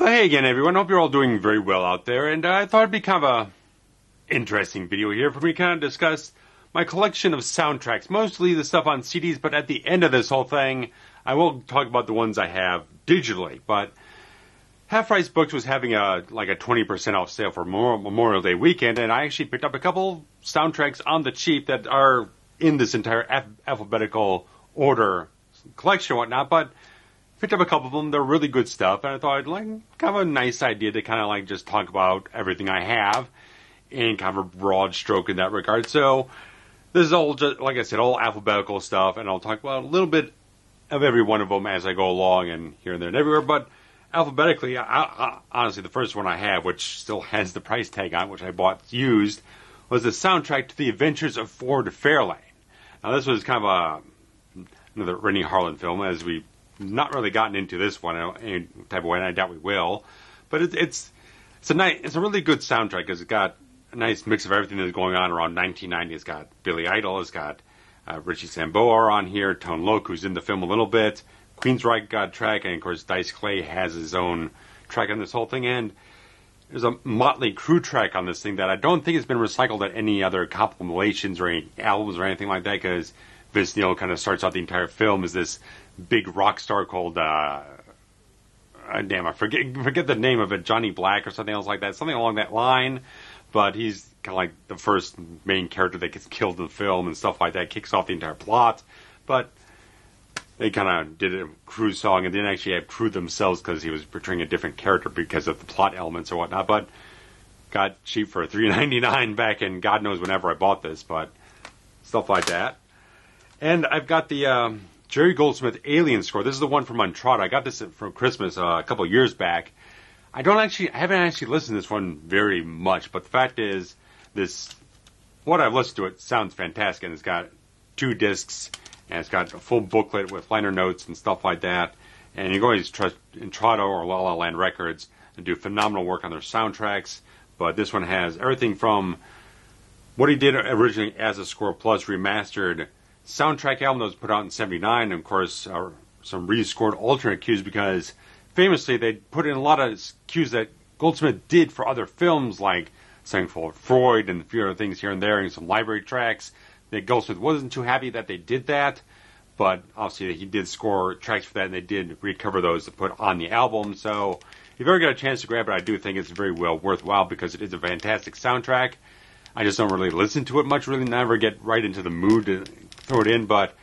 Well, hey again, everyone. Hope you're all doing very well out there. And I thought it'd be kind of a interesting video here for me to kind of discuss my collection of soundtracks, mostly the stuff on CDs. But at the end of this whole thing, I will talk about the ones I have digitally. But Half Price Books was having a 20% off sale for Memorial Day weekend, and I actually picked up a couple soundtracks on the cheap that are in this entire alphabetical order collection and whatnot. But picked up a couple of them. They're really good stuff, and I thought kind of a nice idea to kind of just talk about everything I have in kind of a broad stroke in that regard. So this is all just, like I said, all alphabetical stuff, and I'll talk about a little bit of every one of them as I go along and here and there and everywhere. But alphabetically, honestly, the first one I have, which still has the price tag on, which I bought used, was the soundtrack to The Adventures of Ford Fairlane. Now, this was kind of another Rennie Harlan film, as we've not really gotten into this one in any type of way, and I doubt we will. But it's a really good soundtrack, because it's got a nice mix of everything that's going on around 1990. It's got Billy Idol, it's got Richie Sambora on here, Tone Loc, who's in the film a little bit, Queensryche got a track, and of course Dice Clay has his own track on this whole thing, and there's a Motley Crue track on this thing that I don't think has been recycled at any other compilations or any albums or anything like that, because Vince Neil kind of starts out the entire film as this big rock star called, I forget the name of it, Johnny Black or something else like that, something along that line, but he's kind of like the first main character that gets killed in the film and stuff like that, kicks off the entire plot. But they kind of did a Crue song and didn't actually have Crue themselves, because he was portraying a different character because of the plot elements or whatnot, but got cheap for $3.99 back in God knows whenever I bought this, but stuff like that. And I've got the Jerry Goldsmith Alien score. This is the one from Untrod. I got this for Christmas a couple of years back. I haven't actually listened to this one very much, but the fact is, what I've listened to, it sounds fantastic, and it's got 2 discs, and it's got a full booklet with liner notes and stuff like that. And you can always trust Intrado or La La Land Records and do phenomenal work on their soundtracks. But this one has everything from what he did originally as a score plus remastered soundtrack album that was put out in '79, and of course some rescored alternate cues, because famously they put in a lot of cues that Goldsmith did for other films, like Sang for Freud and a few other things here and there, and some library tracks. That Goldsmith wasn't too happy that they did that, but obviously he did score tracks for that, and they did recover those to put on the album. So if you ever get a chance to grab it, I do think it's very well worthwhile, because it is a fantastic soundtrack. I just don't really listen to it much, really never get right into the mood to throw it in, but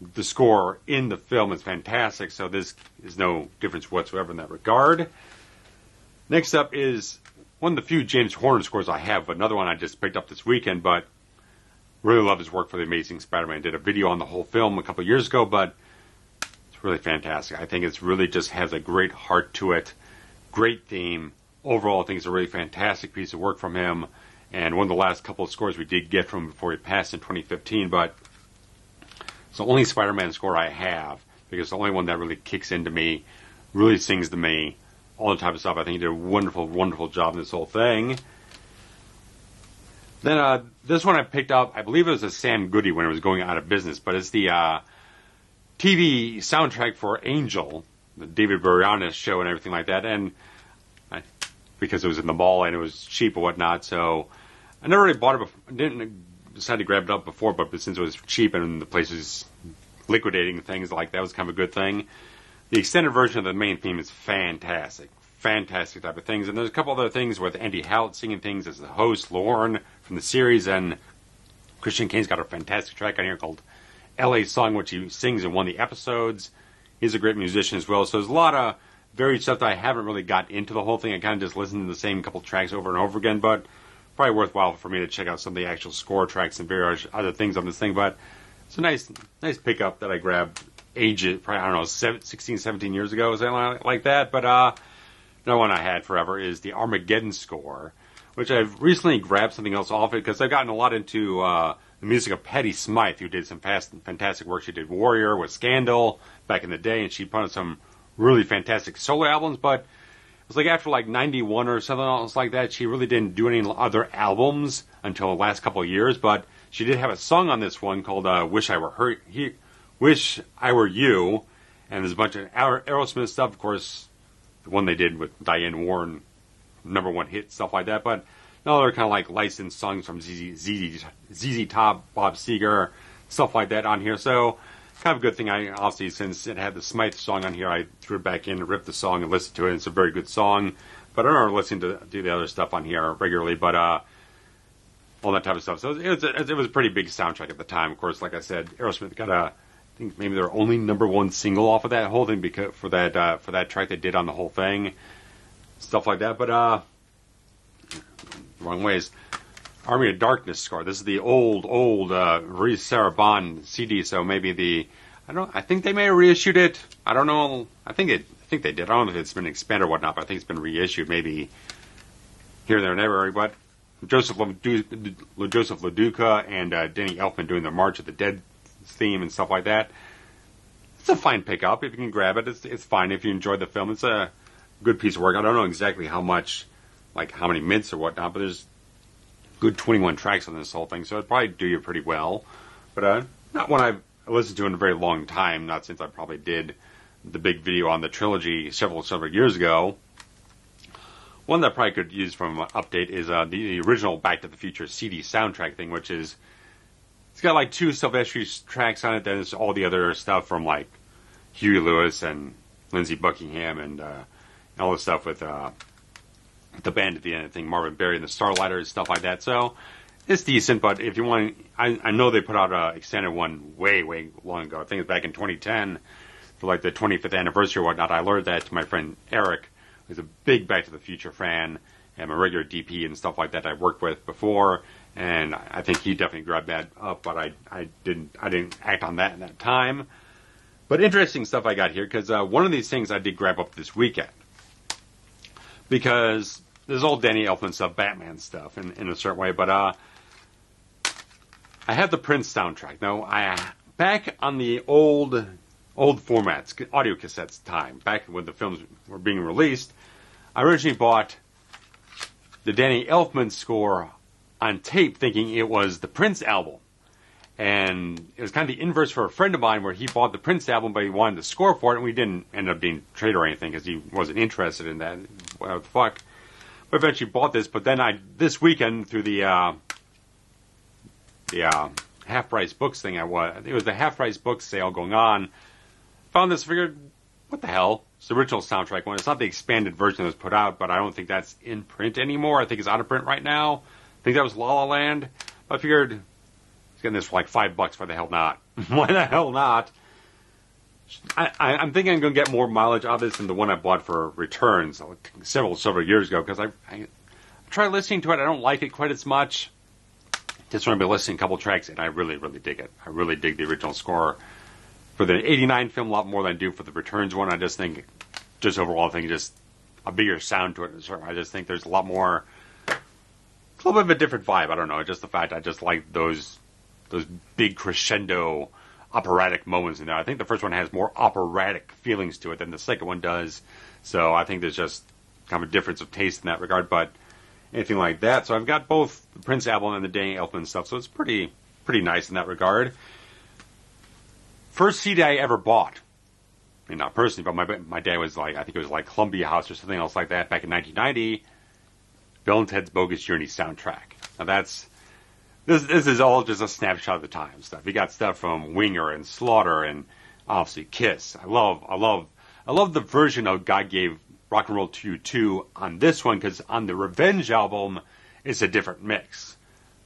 the score in the film is fantastic, so this is no difference whatsoever in that regard. Next up is one of the few James Horner scores I have, but another one I just picked up this weekend, but really love his work for The Amazing Spider-Man. I did a video on the whole film a couple of years ago, but it's really fantastic. I think it's really just has a great heart to it, great theme. Overall, I think it's a really fantastic piece of work from him, and one of the last couple of scores we did get from him before he passed in 2015, but it's the only Spider-Man score I have, because it's the only one that really kicks into me, really sings to me, all the type of stuff. I think he did a wonderful, wonderful job in this whole thing. Then this one I picked up, I believe it was a Sam Goody when it was going out of business, but it's the TV soundtrack for Angel, the David Boreanaz show and everything like that, and because it was in the mall and it was cheap and whatnot, so I never really bought it before, didn't decide to grab it up before, but since it was cheap and the place was liquidating things like that, was kind of a good thing. The extended version of the main theme is fantastic. Fantastic type of things. And there's a couple other things with Andy Howlett singing things as the host, Lorne from the series, and Christian Kane's got a fantastic track on here called LA Song, which he sings in one of the episodes. He's a great musician as well. So there's a lot of varied stuff that I haven't really got into the whole thing. I kind of just listened to the same couple tracks over and over again, but probably worthwhile for me to check out some of the actual score tracks and various other things on this thing. But it's a nice pickup that I grabbed probably, I don't know, 16, 17 years ago, something like that. But another one I had forever is the Armageddon score, which I've recently grabbed something else off it, because I've gotten a lot into the music of Patti Smythe, who did some fantastic work. She did Warrior with Scandal back in the day, and she put on some really fantastic solo albums, but it was like after like 91 or something else like that, she really didn't do any other albums until the last couple of years, but she did have a song on this one called Wish I Were You, and there's a bunch of Aerosmith stuff, of course. the one they did with Diane Warren, #1 hit, stuff like that. But no, they're kind of like licensed songs from ZZ Top, Bob Seger, stuff like that on here. So kind of a good thing. I obviously, since it had the Smythe song on here, I threw it back in, ripped the song, and listened to it. It's a very good song. But I don't remember listening to the other stuff on here regularly. But all that type of stuff. So it was a pretty big soundtrack at the time. Of course, like I said, Aerosmith got I think maybe their only #1 single off of that whole thing because for that track they did on the whole thing, stuff like that. But wrong ways. Army of Darkness score. This is the old Reese Sarah Bond CD. So maybe I think they may have reissued it. I don't know. I think they did. I don't know if it's been expanded or whatnot, but I think it's been reissued maybe here, there, and everywhere. But Joseph LaDuca and Danny Elfman doing the March of the Dead theme and stuff like that. It's a fine pickup if you can grab it. It's fine if you enjoy the film. It's a good piece of work. I don't know exactly how much, like how many minutes or whatnot, but there's good 21 tracks on this whole thing, so it'd probably do you pretty well. But not one I've listened to in a very long time. Not since I probably did the big video on the trilogy several years ago. One that I probably could use from an update is the original Back to the Future CD soundtrack thing, which is it's got like 2 Sylvester tracks on it. Then there's all the other stuff from like Huey Lewis and Lindsey Buckingham and all the stuff with the band at the end. I think Marvin Berry and the Starlighters, stuff like that. So it's decent, but if you want, I know they put out an extended one way long ago. I think it's back in 2010 for like the 25th anniversary or whatnot. I learned that to my friend Eric, who's a big Back to the Future fan and a regular DP and stuff like that I worked with before, and I think he definitely grabbed that up, but I didn't act on that in that time. But interesting stuff I got here, because one of these things I did grab up this weekend, because there's all Danny Elfman stuff, Batman stuff in a certain way, but I have the Prince soundtrack. Now, back on the old formats, audio cassettes time, back when the films were being released, I originally bought the Danny Elfman score on tape thinking it was the Prince album. And it was kind of the inverse for a friend of mine where he bought the Prince album, but he wanted the score for it, and we didn't end up being traded or anything because he wasn't interested in that. What the fuck? But eventually bought this, but then this weekend through the half-price books thing, it was the half-price book sale going on, found this, figured, what the hell? It's the original soundtrack one. It's not the expanded version that was put out, but I don't think that's in print anymore. I think it's out of print right now. I think that was La La Land. But I figured, it's getting this for like $5. Why the hell not? Why the hell not? I'm thinking I'm going to get more mileage out of this than the one I bought for returns several years ago, because I tried listening to it. I don't like it quite as much. Just want to be listening to a couple tracks, and I really, really dig it. I really dig the original score for the 89 film a lot more than I do for the returns one. I just think, just overall, I think just a bigger sound to it. I just think there's a lot more, a little bit of a different vibe. I don't know. Just the fact I just like those big crescendo operatic moments in there. I think the first one has more operatic feelings to it than the second one does. So I think there's just kind of a difference of taste in that regard. But anything like that. So I've got both the Prince album and the Danny Elfman stuff. So it's pretty nice in that regard. First CD I ever bought. I mean, not personally, but my dad was like, I think it was like Columbia House or something else like that back in 1990. Bill and Ted's Bogus Journey soundtrack. Now this is all just a snapshot of the time stuff. You got stuff from Winger and Slaughter and obviously Kiss. I love the version of God Gave Rock and Roll to You 2 on this one, because on the Revenge album, it's a different mix.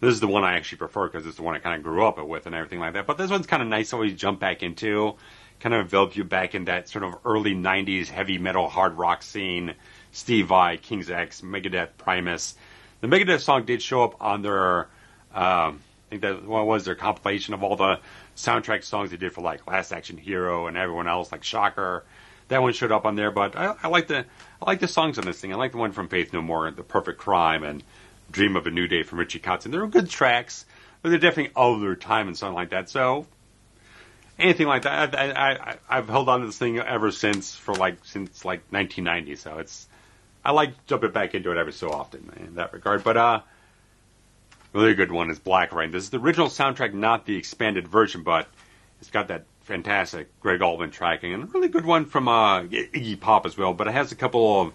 This is the one I actually prefer because it's the one I kind of grew up with and everything like that. But this one's kind of nice to always jump back into, kind of envelop you back in that sort of early 90s heavy metal hard rock scene. Steve Vai, King's X, Megadeth, Primus. The Megadeth song did show up on their, I think that was their compilation of all the soundtrack songs they did for like Last Action Hero and everyone else, like Shocker. That one showed up on there, but I like the songs on this thing. I like the one from Faith No More, The Perfect Crime, and Dream of a New Day from Richie Kotzen. They're good tracks, but they're definitely of their time and something like that. So anything like that, I've held on to this thing ever since, since 1990. So I like jumping back into it every so often in that regard. But really good one is Black Rain. This is the original soundtrack, not the expanded version, but it's got that fantastic Greg Allman tracking, and a really good one from Iggy Pop as well, but it has a couple of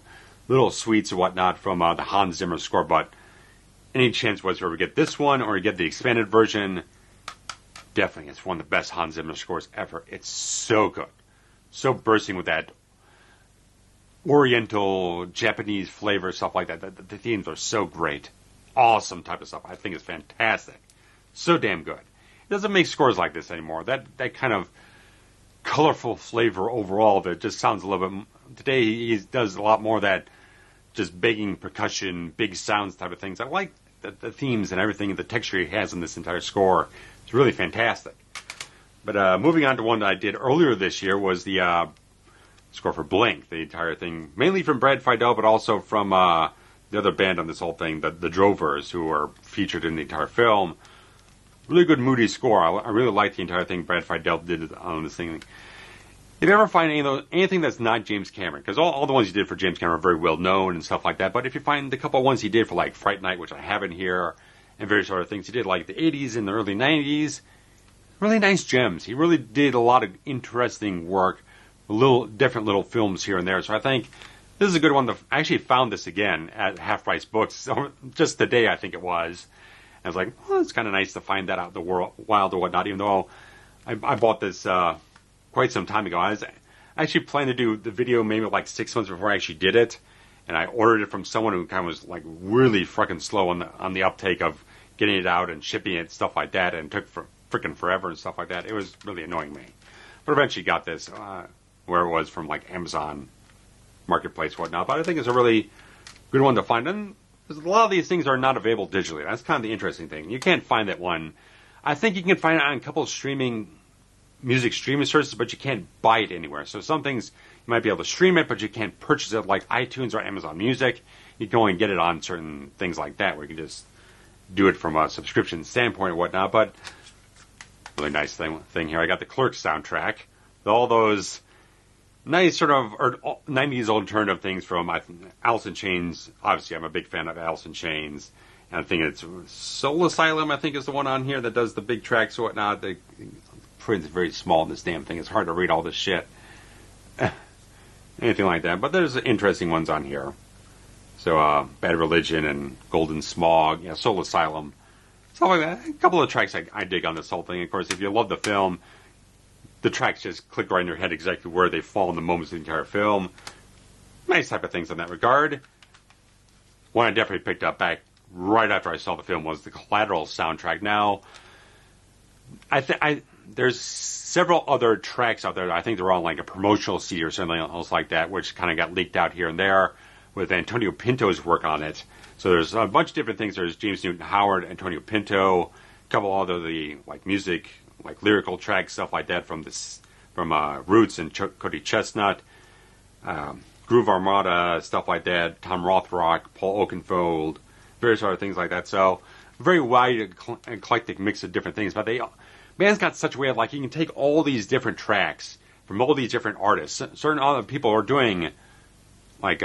little sweets and whatnot from the Hans Zimmer score, but any chance whatsoever we get this one or you get the expanded version, definitely it's one of the best Hans Zimmer scores ever. It's so good. So bursting with that Oriental, Japanese flavor, stuff like that. The themes are so great. Awesome type of stuff. I think it's fantastic. So damn good. It doesn't make scores like this anymore. That kind of colorful flavor overall that just sounds a little bit... Today he does a lot more of that just begging percussion, big sounds type of things. I like the themes and everything, the texture he has in this entire score. It's really fantastic. But moving on to one that I did earlier this year was the score for Blink, the entire thing, mainly from Brad Fiedel, but also from the other band on this whole thing, the Drovers, who are featured in the entire film. Really good moody score. I really like the entire thing Brad Fiedel did on this thing. If you ever find anything that's not James Cameron, because all the ones he did for James Cameron are very well known and stuff like that, but if you find the couple of ones he did for like Fright Night, which I have in here, and various other things he did like the 80s and the early 90s, really nice gems. He really did a lot of interesting work, different little films here and there. So I think this is a good one. I actually found this again at Half Price Books just today, I think it was. And I was like, well, it's kind of nice to find that out in the wild or whatnot, even though I bought this quite some time ago. I was actually planning to do the video maybe like 6 months before I actually did it. And I ordered it from someone who kind of was like really freaking slow on the uptake of getting it out and shipping it, stuff like that, and it took freaking forever and stuff like that. It was really annoying me. But eventually got this where it was from like Amazon Marketplace, whatnot. But I think it's a really good one to find. And a lot of these things are not available digitally. That's kind of the interesting thing. You can't find that one. I think you can find it on a couple of music streaming services, but you can't buy it anywhere. So some things you might be able to stream it, but you can't purchase it like iTunes or Amazon Music. You can only get it on certain things like that, where you can just do it from a subscription standpoint or whatnot. But really nice thing here. I got the Clerks soundtrack. All those nice sort of 90s alternative things from Alice in Chains. Obviously, I'm a big fan of Alice in Chains. And I think it's Soul Asylum, I think, is the one on here that does the big tracks or whatnot. The print's very small in this damn thing. It's hard to read all this shit. Anything like that. But there's interesting ones on here. So, Bad Religion and Golden Smog, Soul Asylum. Stuff like that. A couple of tracks I dig on this whole thing. Of course, if you love the film, the tracks just click right in your head exactly where they fall in the moments of the entire film. Nice type of things in that regard. One I definitely picked up back right after I saw the film was the Collateral soundtrack. Now, there's several other tracks out there. I think they're on like a promotional CD or something else like that, which kind of got leaked out here and there with Antonio Pinto's work on it. So there's a bunch of different things. There's James Newton Howard, Antonio Pinto, a couple other music, like lyrical tracks, stuff like that from Roots and Cody Chestnut, Groove Armada, stuff like that, Tom Rothrock, Paul Oakenfold, various other things like that. So very wide, eclectic mix of different things. But band's got such a way of like you can take all these different tracks from all these different artists. Certain other people are doing like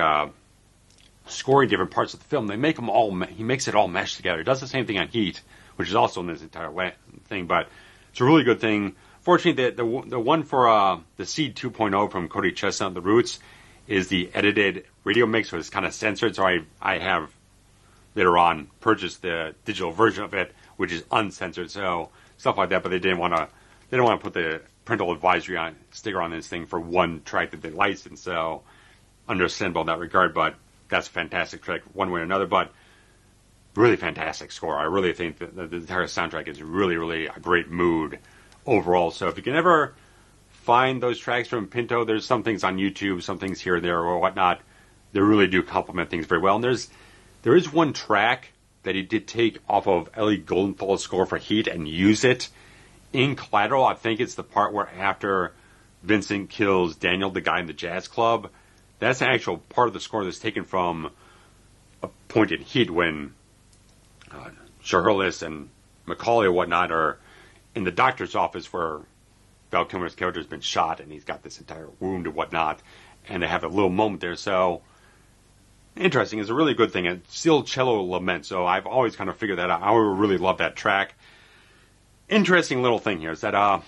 scoring different parts of the film. They make them all. He makes it all mesh together. He does the same thing on Heat, which is also in this entire thing. But it's a really good thing. Fortunately, the one for the Seed 2.0 from Cody Chestnut and the Roots is the edited radio mix, so it's kind of censored. So I have later on purchased the digital version of it, which is uncensored. So stuff like that. But they didn't want to put the parental advisory sticker on this thing for one track that they licensed. So understandable in that regard. But that's a fantastic track one way or another. But really fantastic score. I really think that the entire soundtrack is really, really a great mood overall. So if you can ever find those tracks from Pinto, there's some things on YouTube, some things here and there or whatnot. They really do complement things very well. And there is one track that he did take off of Ellie Goldenthal's score for Heat and use it in Collateral. I think it's the part where after Vincent kills Daniel, the guy in the jazz club. That's an actual part of the score that's taken from a point in Heat when Shirless and Macaulay or whatnot are in the doctor's office where Val Kilmer's character has been shot and he's got this entire wound and whatnot, and they have a little moment there. So interesting. It's a really good thing. It's still cello lament, so I've always kind of figured that out. I really love that track. Interesting little thing here is that I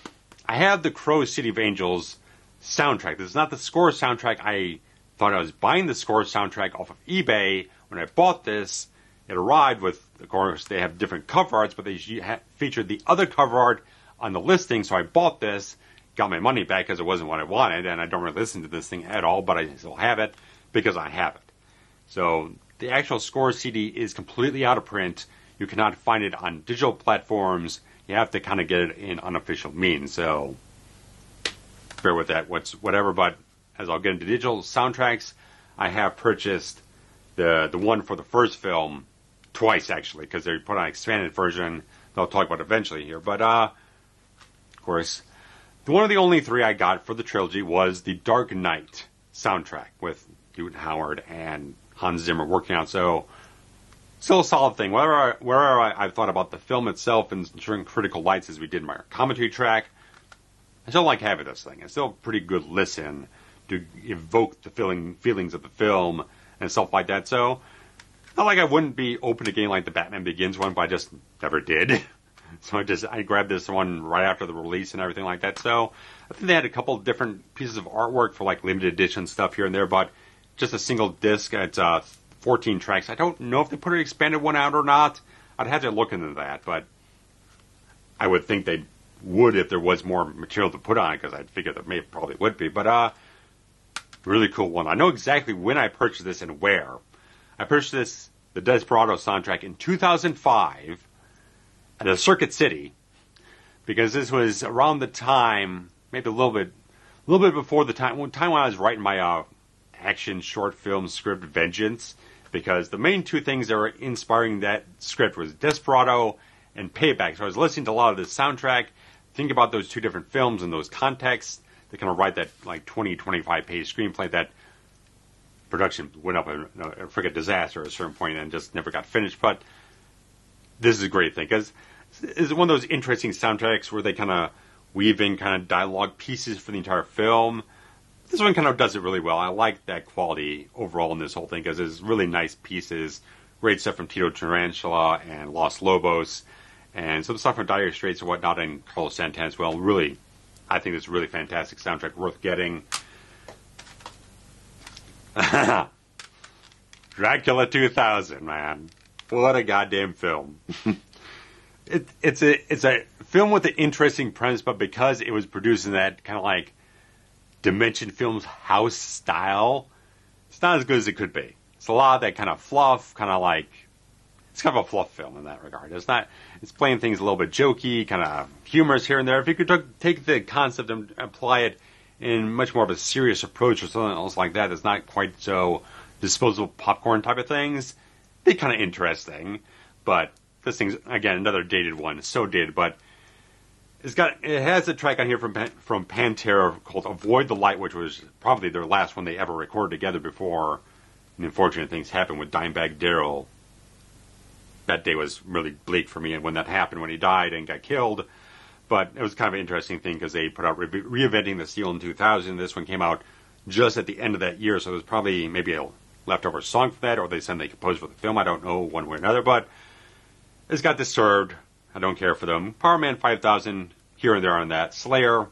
I have the Crow City of Angels soundtrack. This is not the score soundtrack. I thought I was buying the score soundtrack off of eBay. When I bought this, it arrived with, of course, they have different cover arts, but they featured the other cover art on the listing, so I bought this, got my money back because it wasn't what I wanted, and I don't really listen to this thing at all, but I still have it because I have it. So the actual score CD is completely out of print. You cannot find it on digital platforms. You have to kind of get it in unofficial means, so bear with that, whatever, but as I'll get into digital soundtracks, I have purchased the one for the first film twice, actually, because they put on an expanded version that I'll talk about eventually here. But, of course, one of the only three I got for the trilogy was the Dark Knight soundtrack with Newton Howard and Hans Zimmer working on. So, still a solid thing. Wherever I've thought about the film itself and certain critical lights as we did in my commentary track, I still like having this thing. It's still a pretty good listen to evoke the feelings of the film and stuff like that. So, not like I wouldn't be open to getting like the Batman Begins one, but I just never did. So I grabbed this one right after the release and everything like that. So I think they had a couple of different pieces of artwork for like limited edition stuff here and there, but just a single disc. It's 14 tracks. I don't know if they put an expanded one out or not. I'd have to look into that, but I would think they would if there was more material to put on it, because I'd figure there probably would be. But really cool one. I know exactly when I purchased this and where. I purchased the Desperado soundtrack in 2005 at a Circuit City, because this was around the time, maybe a little bit before the time when I was writing my action short film script Vengeance, because the main two things that were inspiring that script was Desperado and Payback. So I was listening to a lot of this soundtrack, thinking about those two different films and those contexts to kind of write that like 25 page screenplay that production went up a freaking disaster at a certain point and just never got finished. But this is a great thing, because it's one of those interesting soundtracks where they kind of weave in kind of dialogue pieces for the entire film. This one kind of does it really well. I like that quality overall in this whole thing, because there's really nice pieces, great stuff from Tito Tarantula and Los Lobos, and some stuff from Dire Straits and whatnot, and Carlos Santana as well. Really, I think it's a really fantastic soundtrack, worth getting. Dracula 2000, man. What a goddamn film. It's a film with an interesting premise, but because it was produced in that kind of like Dimension Films house style, it's not as good as it could be. It's a lot of that kind of fluff, kind of like, it's kind of a fluff film in that regard. It's playing things a little bit jokey, kind of humorous here and there. If you could take the concept and apply it in much more of a serious approach or something else like that, that's not quite so disposable popcorn type of things, be kind of interesting. But this thing's, again, another dated one. It's so dated, but it has a track on here from Pantera called Avoid the Light, which was probably their last one they ever recorded together before the unfortunate things happened with Dimebag Darrell. That day was really bleak for me, and when that happened, when he died and got killed. But it was kind of an interesting thing, because they put out Reinventing the Steel in 2000. This one came out just at the end of that year, so it was probably maybe a leftover song for that, or they said they composed for the film. I don't know, one way or another, but it's got Disturbed. I don't care for them. Power Man 5000, here and there on that. Slayer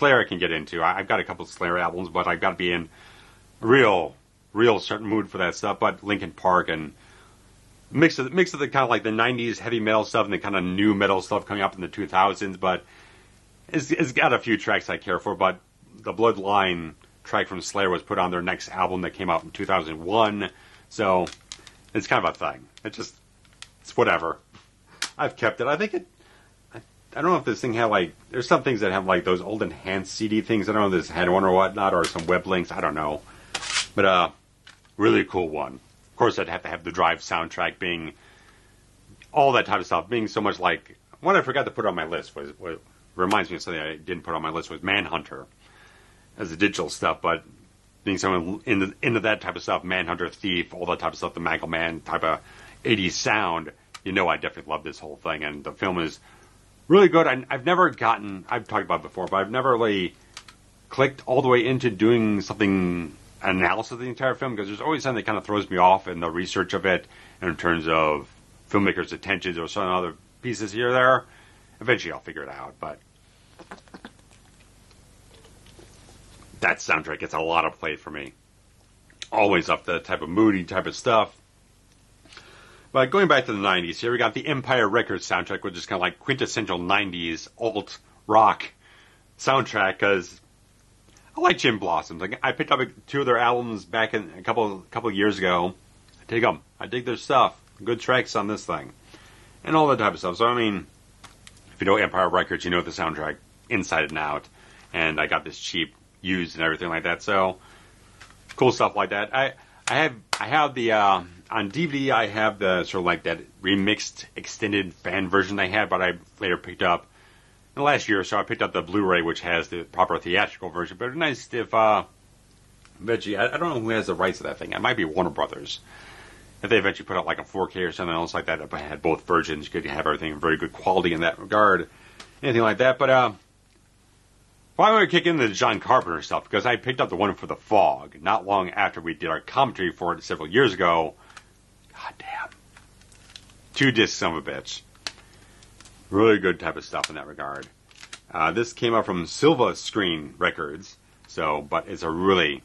I can get into. I've got a couple of Slayer albums, but I've got to be in a real certain mood for that stuff. But Linkin Park and mix of the kind of like the 90s heavy metal stuff and the kind of new metal stuff coming up in the 2000s. But it's got a few tracks I care for. But the Bloodline track from Slayer was put on their next album that came out in 2001. So it's kind of a thing. It's whatever. I've kept it. I think I don't know if this thing had like, there's some things that have like those old enhanced CD things. I don't know if this had one or whatnot, or some web links. I don't know. But really cool one. Of course, I'd have to have the Drive soundtrack being all that type of stuff, being so much like, what I forgot to put on my list was reminds me of something I didn't put on my list was Manhunter as the digital stuff, but being someone into that type of stuff, Manhunter, Thief, all that type of stuff, the Michael Mann type of 80s sound, I definitely love this whole thing, and the film is really good. I've talked about it before, but I've never really clicked all the way into doing something, analysis of the entire film, because there's always something that kind of throws me off in the research of it, and in terms of filmmakers' attentions or some other pieces here or there. Eventually I'll figure it out, but that soundtrack gets a lot of play for me. Always up the type of moody type of stuff. But going back to the 90s, here we got the Empire Records soundtrack, which is kind of like quintessential 90s alt rock soundtrack, because I like Jim Blossoms. Like, I picked up 2 of their albums back in a couple of years ago. I dig them. I dig their stuff. Good tracks on this thing. And all that type of stuff. So, I mean, if you know Empire Records, you know the soundtrack inside and out. And I got this cheap, used, and everything like that. So, cool stuff like that. I have the on DVD. I have the sort of like that remixed extended fan version they had, but I later picked up in the last year or so. I picked up the Blu-ray, which has the proper theatrical version. But it's nice if eventually, I don't know who has the rights to that thing. It might be Warner Brothers. If they eventually put out like a 4K or something else like that, if I had both versions, you could have everything in very good quality in that regard, anything like that. But well, I want to kick into the John Carpenter stuff, because I picked up the one for The Fog not long after we did our commentary for it several years ago. God damn. 2 discs, son of a bitch. Really good type of stuff in that regard. This came out from Silva Screen Records, but it's a really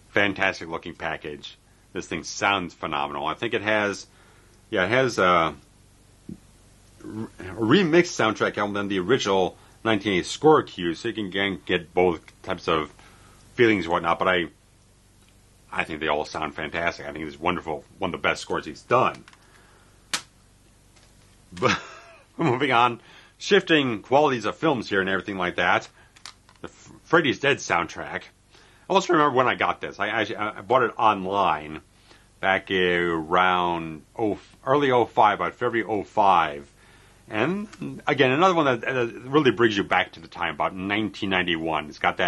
fantastic looking package. This thing sounds phenomenal. I think it has a remixed soundtrack album than the original 1980 score cues, so you can again get both types of feelings and whatnot. But I think they all sound fantastic. I think it's wonderful. One of the best scores he's done. But moving on, shifting qualities of films here and everything like that. The Freddy's Dead soundtrack. I also remember when I got this. I bought it online back around early 05, about February 05. And again, another one that really brings you back to the time, about 1991. It's got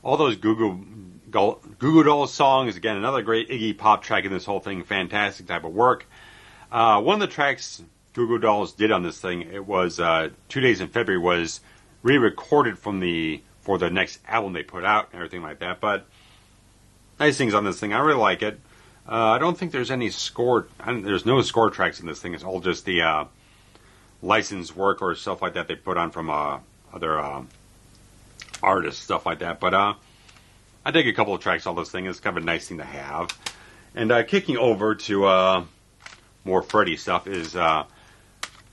all those Goo Goo Dolls songs. Again, another great Iggy Pop track in this whole thing. Fantastic type of work. One of the tracks Goo Goo Dolls did on this thing, it was 2 days in February, was re-recorded for the next album they put out and everything like that. But nice things on this thing. I really like it. I don't think there's any score. There's no score tracks in this thing. It's all just the licensed work or stuff like that they put on from other artists, stuff like that. But I dig a couple of tracks on this thing. It's kind of a nice thing to have. And kicking over to more Freddy stuff is the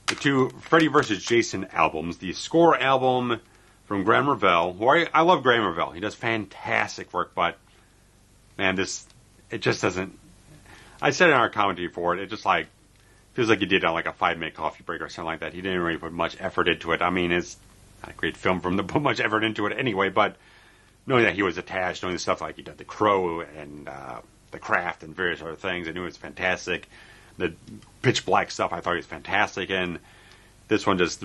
2 Freddy vs. Jason albums. The score album from Graham Revell, who I love Graham Revell. He does fantastic work, but man, it just doesn't. I said in our commentary for it just like feels like he did on like a 5-minute coffee break or something like that. He didn't really put much effort into it. I mean, it's not a great film for him to put much effort into it anyway, but knowing that he was attached, knowing the stuff like he did The Crow and The Craft and various other things, I knew it was fantastic. The Pitch Black stuff I thought was fantastic, and this one just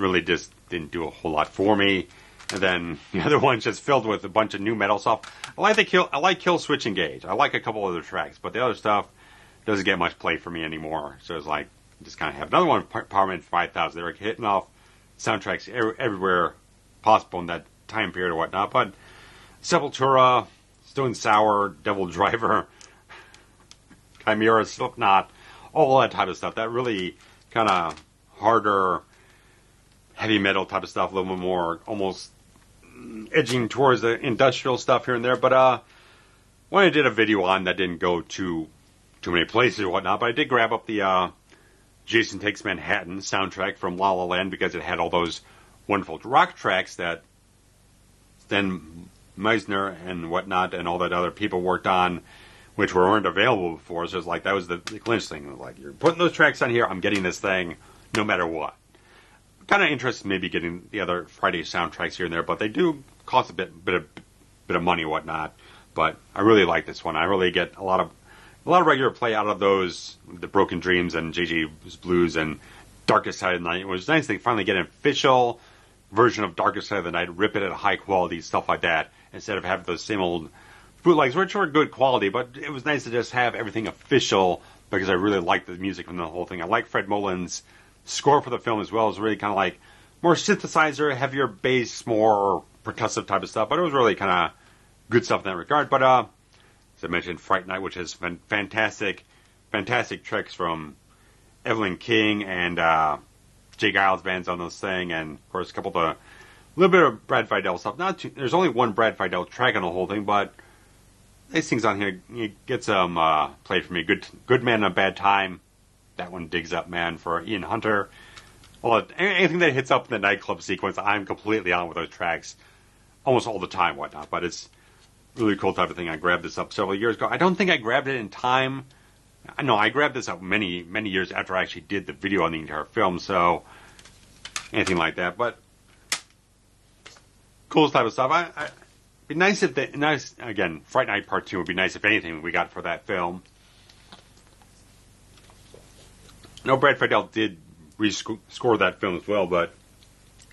didn't do a whole lot for me. And then the other one's just filled with a bunch of new metal stuff. I like Kill Switch Engage. I like a couple other tracks, but the other stuff doesn't get much play for me anymore. So it's like, just kind of have another one, Powerman 5000. They were hitting off soundtracks everywhere possible in that time period or whatnot. But Sepultura, Stone Sour, Devil Driver, Chimera, Slipknot, all that type of stuff. That really kind of harder, heavy metal type of stuff, a little bit more almost edging towards the industrial stuff here and there. But when I did a video on that, didn't go too many places or whatnot, but I did grab up the Jason Takes Manhattan soundtrack from La La Land, because it had all those wonderful rock tracks that Stan Meisner and whatnot and all that other people worked on, which weren't available before. So it's like, that was the clinch thing. Like, you're putting those tracks on here, I'm getting this thing no matter what. Kind of interested maybe getting the other Friday soundtracks here and there, but they do cost a bit of money and whatnot. But I really like this one. I really get a lot of regular play out of those, the Broken Dreams and JJ's Blues and Darkest Side of the Night. It was nice they finally get an official version of Darkest Side of the Night, rip it at high quality, stuff like that, instead of having those same old bootlegs, which were good quality. But it was nice to just have everything official, because I really liked the music from the whole thing. I like Fred Mullins' score for the film as well. It was really kind of like more synthesizer, heavier bass, more percussive type of stuff. But it was really kind of good stuff in that regard. But as I mentioned, Fright Night, which has been fantastic tracks from Evelyn King and Jay Giles bands on this thing, and of course a couple of the little bit of Brad Fiedel stuff. Not too, there's only one Brad Fiedel track on the whole thing, but these things on here, you get some played for me. Good Man in a Bad Time. That one digs up, man, for Ian Hunter. Well, anything that hits up in the nightclub sequence, I'm completely on with those tracks almost all the time, whatnot. But it's really cool type of thing. I grabbed this up several years ago. I don't think I grabbed it in time. No, I grabbed this up many years after I actually did the video on the entire film, so anything like that. But cool type of stuff. It'd be nice if again, Fright Night Part 2 would be nice if anything we got for that film. No, Brad Fiedel did rescore that film as well, but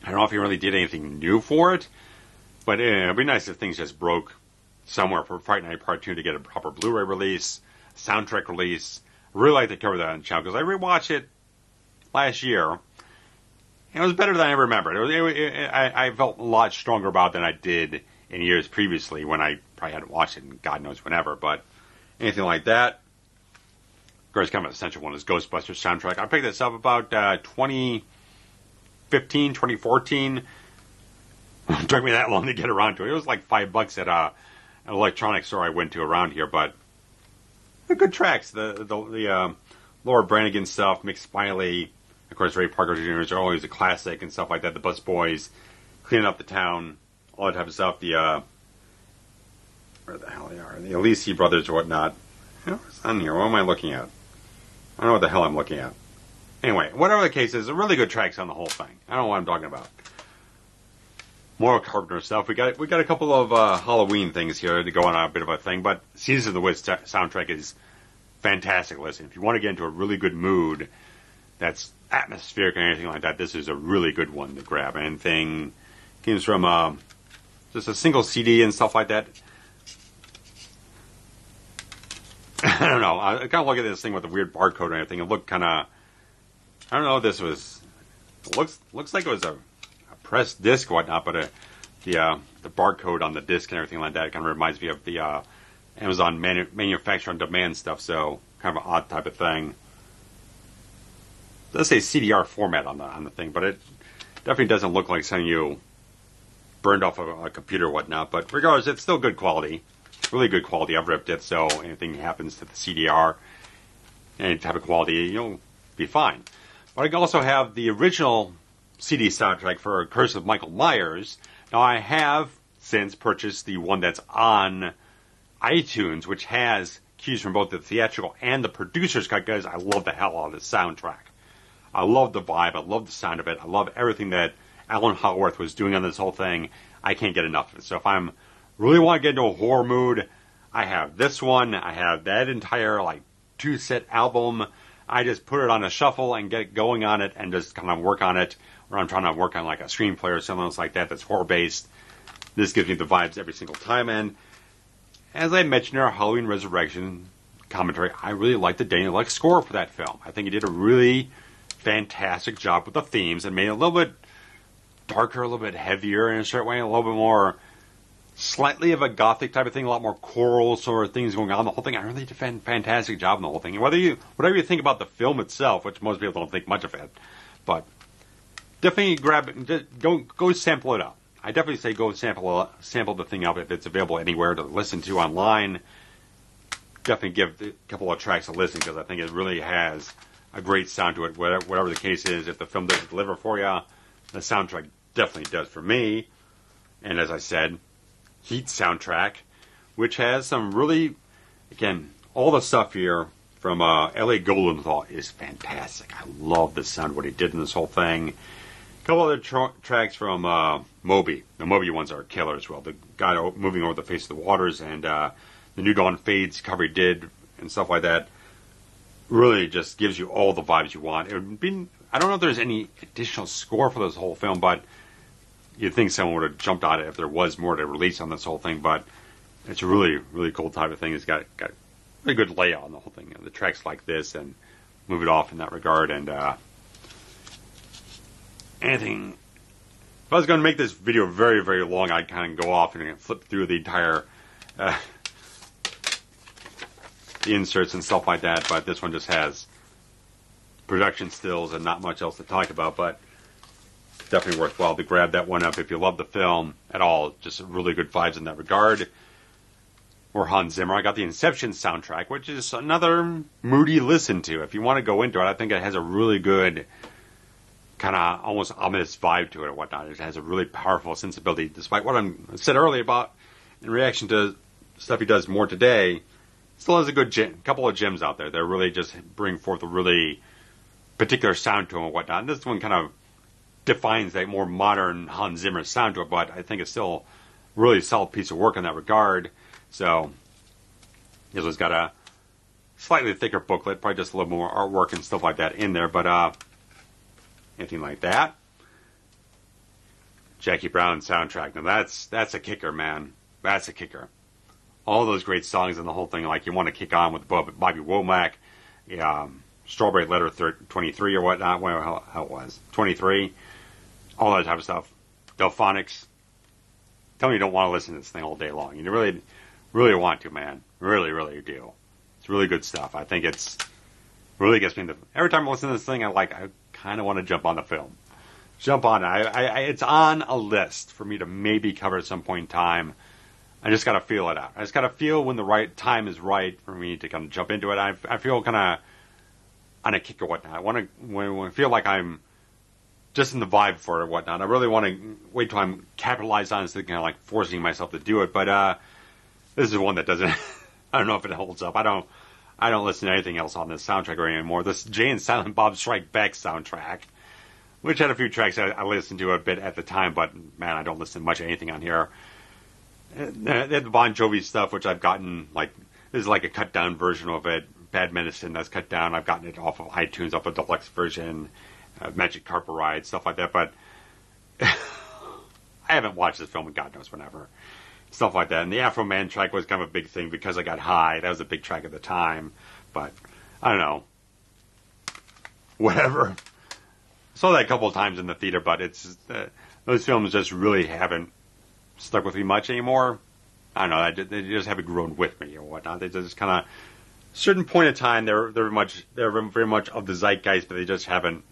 I don't know if he really did anything new for it. But it'd be nice if things just broke somewhere for Fright Night Part 2 to get a proper Blu-ray release, soundtrack release. I really like to cover that on the channel because I rewatched it last year. And it was better than I remembered. I felt a lot stronger about it than I did in years previously when I probably hadn't watched it in God knows whenever. But anything like that. Of course, kind of an essential one is Ghostbusters soundtrack. I picked this up about 2015, 2014. It took me that long to get around to it. It was like $5 at an electronics store I went to around here, but they're good tracks. The Laura Branigan stuff, Mick Spiley, of course, Ray Parker Jr. is always a classic and stuff like that. The Bus Boys, cleaning up the town, all that type of stuff. Where the hell they are? The Alisi brothers or whatnot. What's on here? What am I looking at? I don't know what the hell I'm looking at. Anyway, whatever the case is, really good tracks on the whole thing. I don't know what I'm talking about. More Carpenter stuff. We got a couple of Halloween things here to go on a bit of a thing, but Season of the Witch soundtrack is fantastic. Listen, if you want to get into a really good mood that's atmospheric and anything like that, this is a really good one to grab. Anything comes from just a single CD and stuff like that. I don't know. I kind of look at this thing with a weird barcode and everything. It looked kind of, I don't know if this was, looks like it was a pressed disc or whatnot, but the barcode on the disc and everything like that kind of reminds me of the Amazon manufacture on demand stuff, so kind of an odd type of thing. It does say CDR format on the thing, but it definitely doesn't look like something you burned off of a computer or whatnot, but regardless, it's still good quality. Really good quality. I've ripped it, so anything happens to the CDR, any type of quality, you'll be fine. But I also have the original CD soundtrack for Curse of Michael Myers. Now, I have since purchased the one that's on iTunes, which has cues from both the theatrical and the producer's cut, because I love the hell out of this soundtrack. I love the vibe. I love the sound of it. I love everything that Alan Howarth was doing on this whole thing. I can't get enough of it. So if I'm really want to get into a horror mood, I have this one. I have that entire 2-set album. I just put it on a shuffle and get going on it and just kind of work on it. Or I'm trying to work on a screenplay or something else like that that's horror based. This gives me the vibes every single time. And as I mentioned in our Halloween Resurrection commentary, I really like the Daniel Ek score for that film. I think he did a really fantastic job with the themes and made it a little bit darker, a little bit heavier in a certain way, a little bit more slightly of a gothic type of thing, a lot more choral sort of things going on. The whole thing, I really did a fantastic job in the whole thing. And whatever you think about the film itself, which most people don't think much of it, but definitely grab it, go sample it out. I definitely say go sample the thing out if it's available anywhere to listen to online. Definitely give a couple of tracks a listen because I think it really has a great sound to it. Whatever the case is, if the film doesn't deliver for you, the soundtrack definitely does for me. And as I said, Heat soundtrack, which has some really, again, all the stuff here from L.A. Goldenthal is fantastic. I love the sound, what he did in this whole thing. A couple other tracks from Moby. The Moby ones are killer as well. The guy moving over the face of the waters and the New Dawn Fades cover he did and stuff like that really just gives you all the vibes you want. It would be, I don't know if there's any additional score for this whole film, but you'd think someone would have jumped on it if there was more to release on this whole thing, but it's a really, really cool type of thing. It's got a good layout on the whole thing. The tracks like this and move it off in that regard. And anything, if I was going to make this video very, very long, I'd kind of go off and flip through the entire the inserts and stuff like that, but this one just has production stills and not much else to talk about. But definitely worthwhile to grab that one up if you love the film at all. Just really good vibes in that regard. Or Hans Zimmer. I got the Inception soundtrack, which is another moody listen to. If you want to go into it, I think it has a really good kind of almost ominous vibe to it or whatnot. It has a really powerful sensibility, despite what I said earlier about in reaction to stuff he does more today. Still has a good couple of gems out there that really just bring forth a really particular sound to him and whatnot. And this one kind of defines that more modern Hans Zimmer sound to it, but I think it's still a really solid piece of work in that regard. So, this one's got a slightly thicker booklet, probably just a little more artwork and stuff like that in there, but anything like that. Jackie Brown soundtrack. Now that's a kicker, man. That's a kicker. All those great songs and the whole thing, like you want to kick on with Bobby Womack, Strawberry Letter 23 or whatnot, well, how it was, 23, all that type of stuff. Delphonics. Tell me you don't want to listen to this thing all day long. You really, really want to, man. Really, really do. It's really good stuff. I think it's really gets me every time I listen to this thing, I kind of want to jump on the film. Jump on it. It's on a list for me to maybe cover at some point in time. I just got to feel it out. I just got to feel when the right time is right for me to kind of jump into it. I feel kind of on a kick or whatnot. When I feel like I'm just in the vibe for it or whatnot, I really want to wait till I'm capitalized on it, so kind of like forcing myself to do it. But this is one that doesn't. I don't know if it holds up. I don't listen to anything else on this soundtrack anymore. This Jay and Silent Bob Strike Back soundtrack, which had a few tracks I listened to a bit at the time, but man, I don't listen to much of anything on here. They had the Bon Jovi stuff, which I've gotten, like, this is like a cut down version of it. Bad Medicine, that's cut down. I've gotten it off of iTunes, off a deluxe version. Magic Carpet Ride, stuff like that, but I haven't watched this film in God knows whenever. Stuff like that. And the Afro Man track was kind of a big thing because I got high. That was a big track at the time, but I don't know. Whatever. Saw that a couple of times in the theater, but it's those films just really haven't stuck with me much anymore. I don't know. They just haven't grown with me or whatnot. They just kind of certain point of time they're very much of the zeitgeist, but they just haven't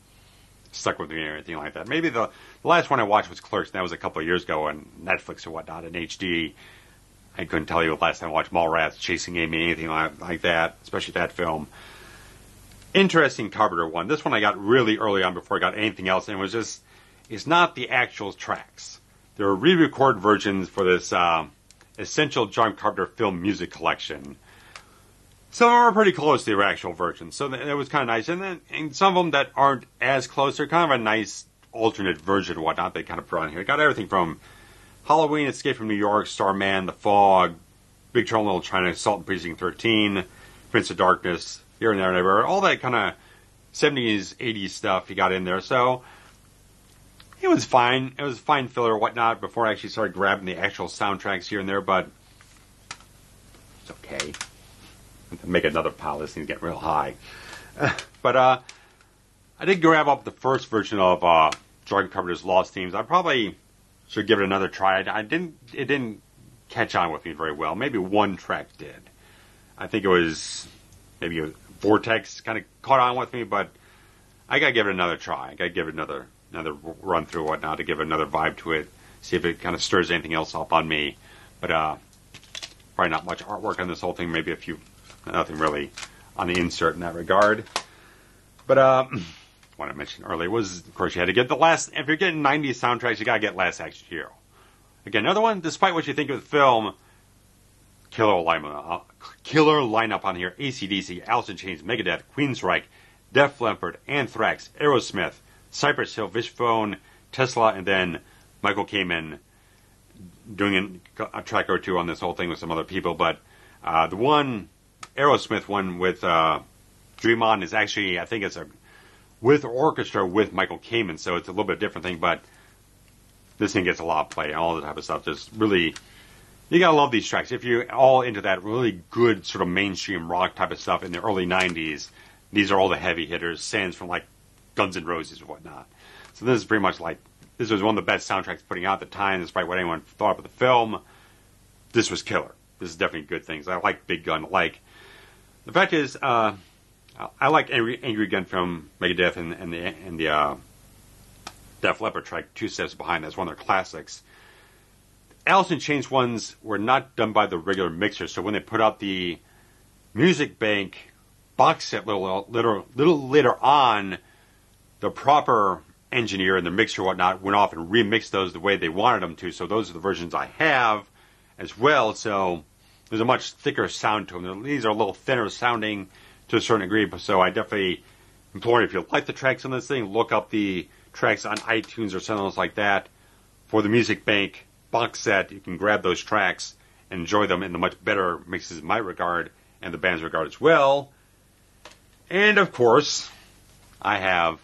stuck with me or anything like that. Maybe the last one I watched was Clerks, and that was a couple of years ago on Netflix or whatnot in HD. I couldn't tell you the last time I watched Mallrats, Chasing Amy, anything like that, especially that film. Interesting Carpenter one. This one I got really early on before I got anything else, and it was just, it's not the actual tracks. There are re-recorded versions for this Essential John Carpenter Film Music Collection. Some of them are pretty close to their actual versions, so it was kind of nice. And some of them that aren't as close, they're kind of a nice alternate version or whatnot they kind of put on here. Got everything from Halloween, Escape from New York, Starman, The Fog, Big Trouble in Little China, Assault on Precinct 13, Prince of Darkness, Here and There and Everywhere. All that kind of 70s, 80s stuff he got in there. So it was fine. It was fine filler or whatnot before I actually started grabbing the actual soundtracks here and there, but it's okay. Make another pile. This thing's getting real high. But I did grab up the first version of John Carpenter's Lost Themes. I probably should give it another try. It didn't catch on with me very well. Maybe one track did. I think it was maybe a Vortex kind of caught on with me, but I gotta give it another try. I gotta give it another run through or whatnot to give it another vibe to it. See if it kind of stirs anything else up on me. But probably not much artwork on this whole thing. Maybe a few. Nothing really on the insert in that regard. But what I mentioned earlier was, of course, you had to get the last. If you're getting 90s soundtracks, you gotta get Last Action Hero. Again, another one. Despite what you think of the film, killer lineup on here: AC/DC, Alice in Chains, Megadeth, Queensryche, Def Leppard, Anthrax, Aerosmith, Cypress Hill, Wishbone, Tesla, and then Michael Kamen doing a track or two on this whole thing with some other people. But the one Aerosmith one with Dream On is actually, I think it's with orchestra with Michael Kamen, so it's a little bit different thing, but this thing gets a lot of play and all that type of stuff. Just really, you gotta love these tracks. If you're all into that really good sort of mainstream rock type of stuff in the early 90s, these are all the heavy hitters, sans from like Guns N' Roses or whatnot. So this is pretty much like, this was one of the best soundtracks putting out at the time, despite what anyone thought of the film. This was killer. This is definitely good things. I like Big Gun. The fact is, I like Angry Gun from Megadeth and the Def Leppard track, Two Steps Behind. That's one of their classics. Alice in Chains ones were not done by the regular mixer, so when they put out the Music Bank box set little later on, the proper engineer and the mixer and whatnot went off and remixed those the way they wanted them to. So those are the versions I have as well. So there's a much thicker sound to them. These are a little thinner sounding to a certain degree. So I definitely implore you, if you like the tracks on this thing, look up the tracks on iTunes or something else like that for the Music Bank box set. You can grab those tracks and enjoy them in the much better mixes in my regard and the band's regard as well. And of course, I have,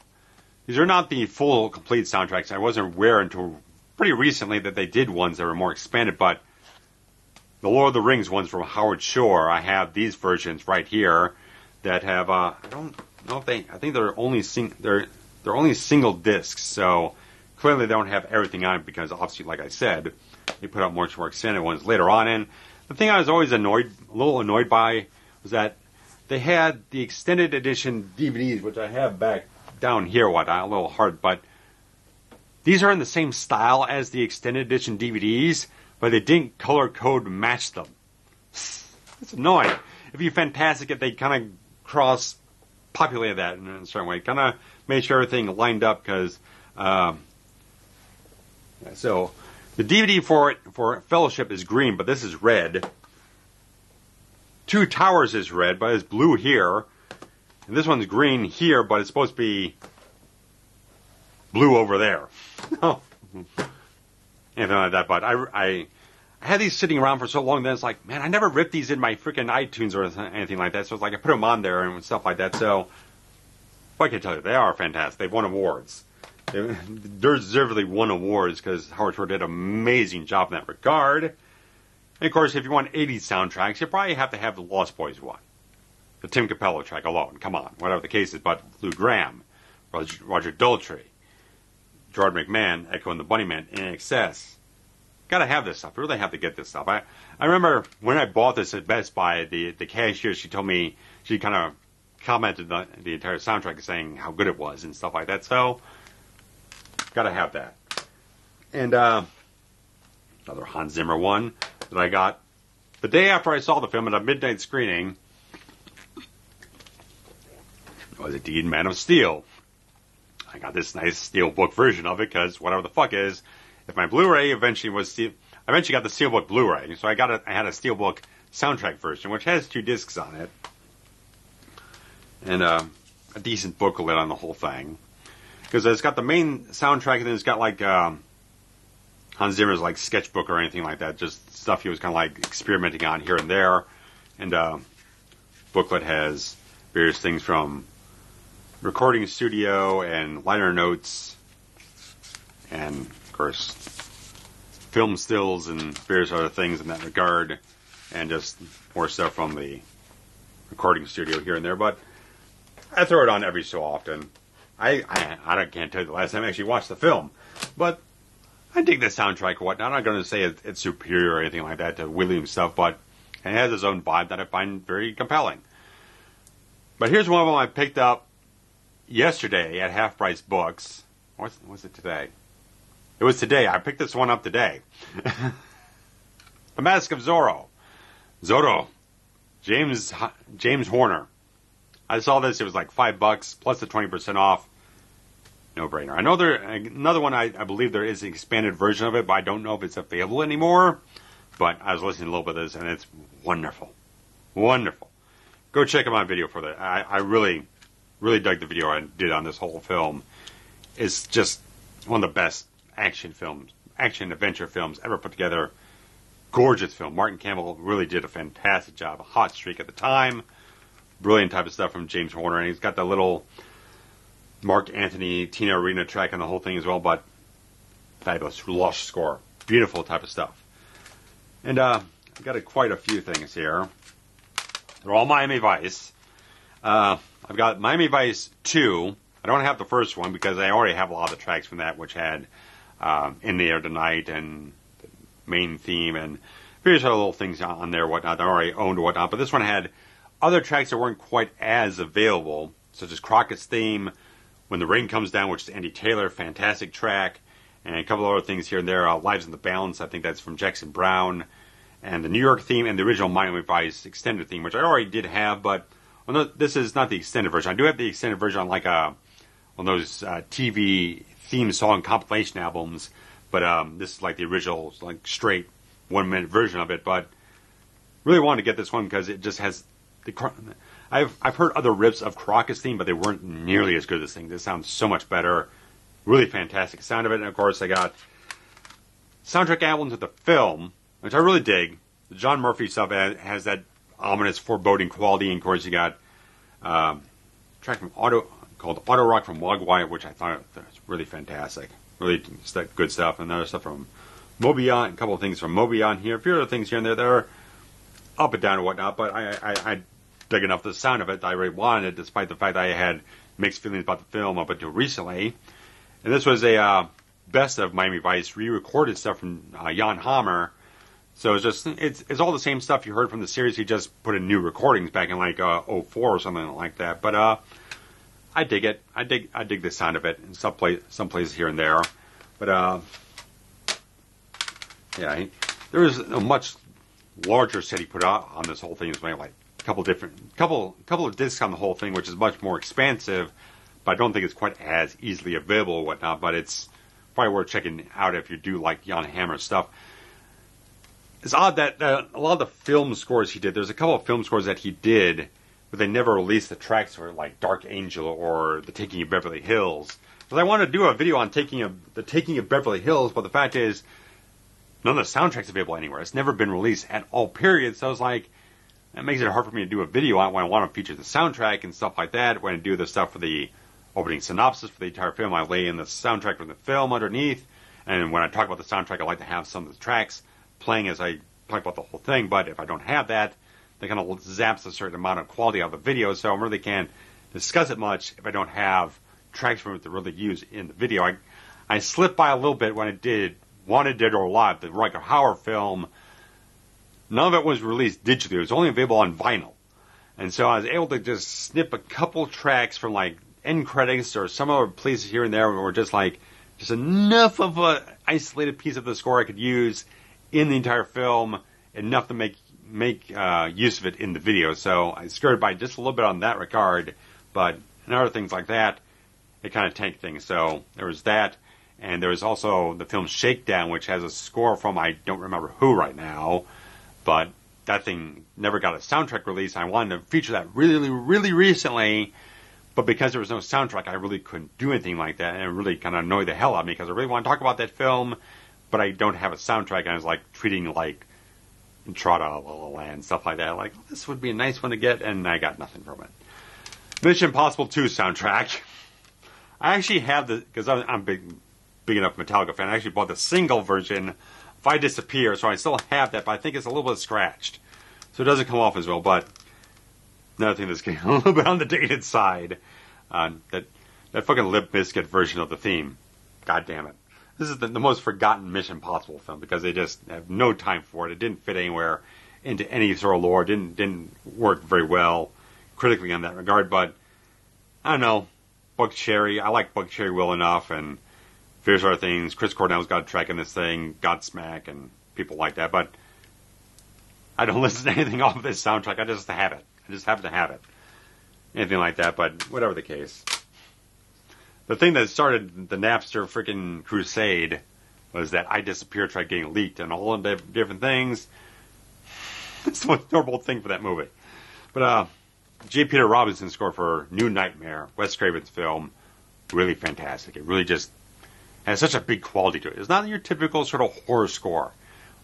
these are not the full complete soundtracks. I wasn't aware until pretty recently that they did ones that were more expanded, but the Lord of the Rings ones from Howard Shore, I have these versions right here that have, I don't know if I think they're only they're only single discs, so clearly they don't have everything on it because obviously, like I said, they put out much more extended ones later on. And the thing I was always a little annoyed by was that they had the extended edition DVDs, which I have back down here, a little hard, but these are in the same style as the extended edition DVDs, but they didn't color code match them. It's annoying. It'd be fantastic if they kind of cross-populated that in a certain way, kind of made sure everything lined up, because so the DVD for Fellowship is green, but this is red. Two Towers is red, but it's blue here. And this one's green here, but it's supposed to be blue over there. Anything like that. But I had these sitting around for so long that it's like, man, I never ripped these in my freaking iTunes or anything like that. So it's like I put them on there and stuff like that. So I can tell you, they are fantastic. They've won awards. They deservedly won awards because Howard Shore did an amazing job in that regard. And of course, if you want 80s soundtracks, you probably have to have the Lost Boys one. The Tim Capello track alone, come on, whatever the case is. But Lou Gramm, Roger Daltrey, Gerard McMahon, Echo and the Bunnymen, In Excess. Gotta have this stuff. You really have to get this stuff. I remember when I bought this at Best Buy, the cashier, she told me, she kind of commented the entire soundtrack saying how good it was and stuff like that. So, gotta have that. And another Hans Zimmer one that I got the day after I saw the film at a midnight screening was indeed Man of Steel. I got this nice steelbook version of it because whatever the fuck is, if my Blu-ray eventually got the steelbook Blu-ray, so I had a steelbook soundtrack version which has 2 discs on it and a decent booklet on the whole thing, because it's got the main soundtrack and then it's got like Hans Zimmer's like sketchbook or anything like that, just stuff he was kind of like experimenting on here and there, and booklet has various things from recording studio and liner notes and of course film stills and various other things in that regard, and just more stuff from the recording studio here and there. But I throw it on every so often. I can't tell you the last time I actually watched the film, but I dig the soundtrack or whatnot. I'm not going to say it's superior or anything like that to Williams stuff, but it has its own vibe that I find very compelling. But here's one of them I picked up yesterday at Half Price Books. Was it today? It was today. I picked this one up today. The Mask of Zorro. Zorro. James Horner. I saw this. It was like $5 plus the 20% off. No brainer. I know another one. I believe there is an expanded version of it, but I don't know if it's available anymore. But I was listening to a little bit of this, and it's wonderful, wonderful. Go check out my video for that. I really dug the video I did on this whole film. It's just one of the best action adventure films ever put together. Gorgeous film. Martin Campbell really did a fantastic job. A hot streak at the time. Brilliant type of stuff from James Horner, and he's got the little Mark Anthony, Tina Arena track on the whole thing as well, but fabulous, lush score. Beautiful type of stuff. And I've got quite a few things here. They're all Miami Vice. I've got Miami Vice 2. I don't have the first one because I already have a lot of the tracks from that, which had In the Air Tonight and the main theme and various other little things on there, whatnot, that I already owned or whatnot. But this one had other tracks that weren't quite as available, such as Crockett's theme, When the Rain Comes Down, which is Andy Taylor, fantastic track. And a couple of other things here and there. Lives in the Balance, I think that's from Jackson Browne. And the New York theme and the original Miami Vice extended theme, which I already did have, but this is not the extended version. I do have the extended version on like one of those TV theme song compilation albums, but this is like the original, like straight 1 minute version of it. But really wanted to get this one because it just has I've heard other rips of Caracas theme, but they weren't nearly as good as this thing. This sounds so much better. Really fantastic sound of it. And of course, I got soundtrack albums of the film, which I really dig. The John Murphy stuff has that ominous, foreboding quality. And of course, you got a track from called Auto Rock from Mogwai, which I thought was really fantastic. Really good stuff. And other stuff from Mobion, a couple of things from Mobion here. A few other things here and there that are up and down and whatnot. But I dug enough the sound of it that I really wanted it, despite the fact that I had mixed feelings about the film up until recently. And this was a best of Miami Vice re-recorded stuff from Jan Hammer. So it's all the same stuff you heard from the series. He just put in new recordings back in like 04 or something like that. But I dig it. I dig the sound of it in some places here and there. But yeah, there was a much larger set he put out on this whole thing. It's like a couple of discs on the whole thing, which is much more expansive. But I don't think it's quite as easily available or whatnot. But it's probably worth checking out if you do like Jan Hammer stuff. It's odd that a lot of the film scores he did, there's a couple of film scores that he did, but they never released the tracks for like Dark Angel or The Taking of Beverly Hills. Because I wanted to do a video on The Taking of Beverly Hills, but the fact is, none of the soundtrack's available anywhere. It's never been released at all, period. So I was like, that makes it hard for me to do a video on when I want to feature the soundtrack and stuff like that. When I do the stuff for the opening synopsis for the entire film, I lay in the soundtrack from the film underneath. And when I talk about the soundtrack, I like to have some of the tracks playing as I talk about the whole thing. But if I don't have that, that kind of zaps a certain amount of quality out of the video. So I really can't discuss it much if I don't have tracks from it to really use in the video. I slipped by a little bit when I did Wanted Dead or Alive, the Rutger Hauer film. None of it was released digitally. It was only available on vinyl. And so I was able to just snip a couple tracks from like end credits or some other places here and there where were just enough of a isolated piece of the score I could use in the entire film, enough to make use of it in the video. So I skirted by just a little bit on that regard, but in other things like that, it kind of tanked things. So there was that, and there was also the film Shakedown, which has a score from I don't remember who right now, but that thing never got a soundtrack release. I wanted to feature that really, really recently, but because there was no soundtrack, I really couldn't do anything like that, and it really kind of annoyed the hell out of me because I really want to talk about that film, but I don't have a soundtrack, and I was like treating like Entrada, La La Land, stuff like that. Like, this would be a nice one to get, and I got nothing from it. Mission Impossible 2 soundtrack. I actually have because I'm big enough Metallica fan, I actually bought the single version, If I Disappear, so I still have that, but I think it's a little bit scratched. So it doesn't come off as well, but another thing that's getting a little bit on the dated side, that fucking Limp Bizkit version of the theme. God damn it. This is the most forgotten Mission Impossible film because they just have no time for it. It didn't fit anywhere into any sort of lore. Didn't work very well critically in that regard. But I don't know. Buck Cherry. I like Buck Cherry well enough, and various other things. Chris Cornell's got a track in this thing. Godsmack and people like that. But I don't listen to anything off of this soundtrack. I just have it. I just happen to have it. Anything like that. But whatever the case. The thing that started the Napster freaking crusade was that I Disappear track getting leaked and all of the different things. It's the most horrible thing for that movie. But J. Peter Robinson score for New Nightmare, Wes Craven's film, really fantastic. It really just has such a big quality to it. It's not your typical sort of horror score.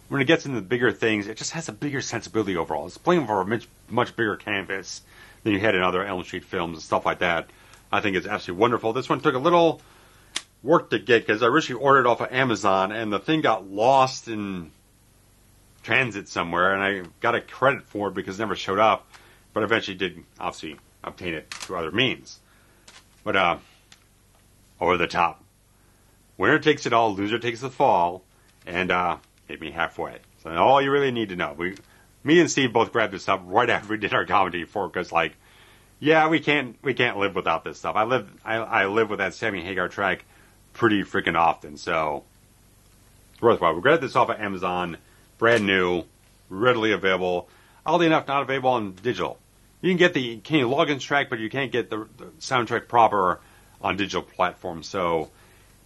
When it gets into the bigger things, it just has a bigger sensibility overall. It's playing for a much bigger canvas than you had in other Elm Street films and stuff like that. I think it's absolutely wonderful. This one took a little work to get because I originally ordered it off of Amazon and the thing got lost in transit somewhere and I got a credit for it because it never showed up, but eventually did obviously obtain it through other means. But over the top. Winner takes it all, loser takes the fall, and hit me halfway. So all you really need to know. Me and Steve both grabbed this up right after we did our comedy for because Yeah, we can't live without this stuff. I live with that Sammy Hagar track pretty freaking often, so it's worthwhile. We grabbed this off of Amazon, brand new, readily available. Oddly enough, not available on digital. You can get the Kenny Loggins track, but you can't get the soundtrack proper on digital platforms. So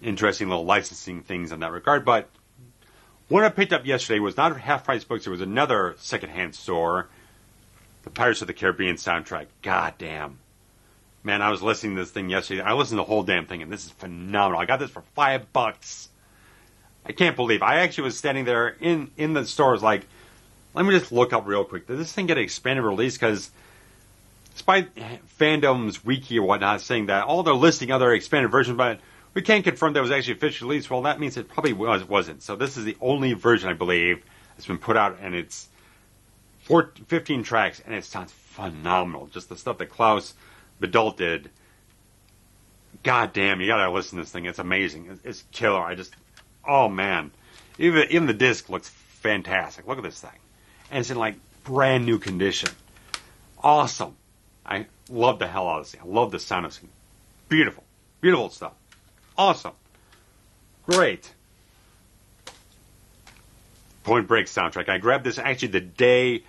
interesting little licensing things in that regard. But one I picked up yesterday was not Half Price Books. It was another secondhand store. The Pirates of the Caribbean soundtrack. God damn. Man, I was listening to this thing yesterday. I listened to the whole damn thing, and this is phenomenal. I got this for $5. I can't believe. I actually was standing there in the store. I was like, let me just look up real quick. Did this thing get an expanded release? Because despite Fandom's wiki or whatnot saying that, they're listing other expanded versions, but we can't confirm that it was actually officially released. Well, that means it probably wasn't. So this is the only version, I believe, that's been put out, and it's 15 tracks, and it sounds phenomenal. Just the stuff that Klaus Badult did. God damn, you gotta listen to this thing. It's amazing. It's killer. Oh man. Even the disc looks fantastic. Look at this thing. And it's in like brand new condition. Awesome. I love the hell out of this thing. I love the sound of this thing. Beautiful. Beautiful stuff. Awesome. Great. Point Break soundtrack. I grabbed this actually the day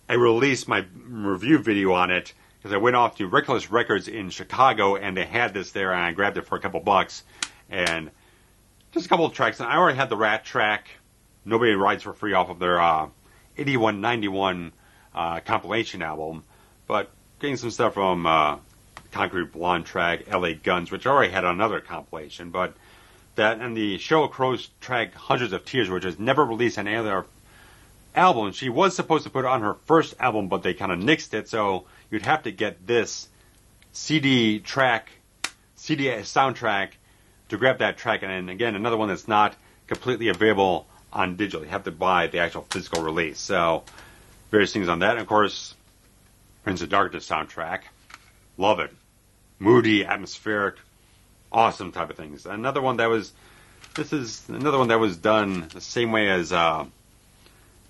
I released my review video on it, because I went off to Reckless Records in Chicago, and they had this there, and I grabbed it for a couple bucks, and just a couple of tracks. And I already had the Rat track, Nobody Rides for Free, off of their 81-91 compilation album, but getting some stuff from Concrete Blonde track, LA Guns, which I already had on another compilation, but that and the Sheryl Crow's track Hundreds of Tears, which was never released on any other album. She was supposed to put it on her first album, but they kind of nixed it, so you'd have to get this CD soundtrack to grab that track. And then, again, another one that's not completely available on digital. You have to buy the actual physical release. So, various things on that. And, of course, Prince of Darkness soundtrack. Love it. Moody, atmospheric, awesome type of things. Another one that was done the same way as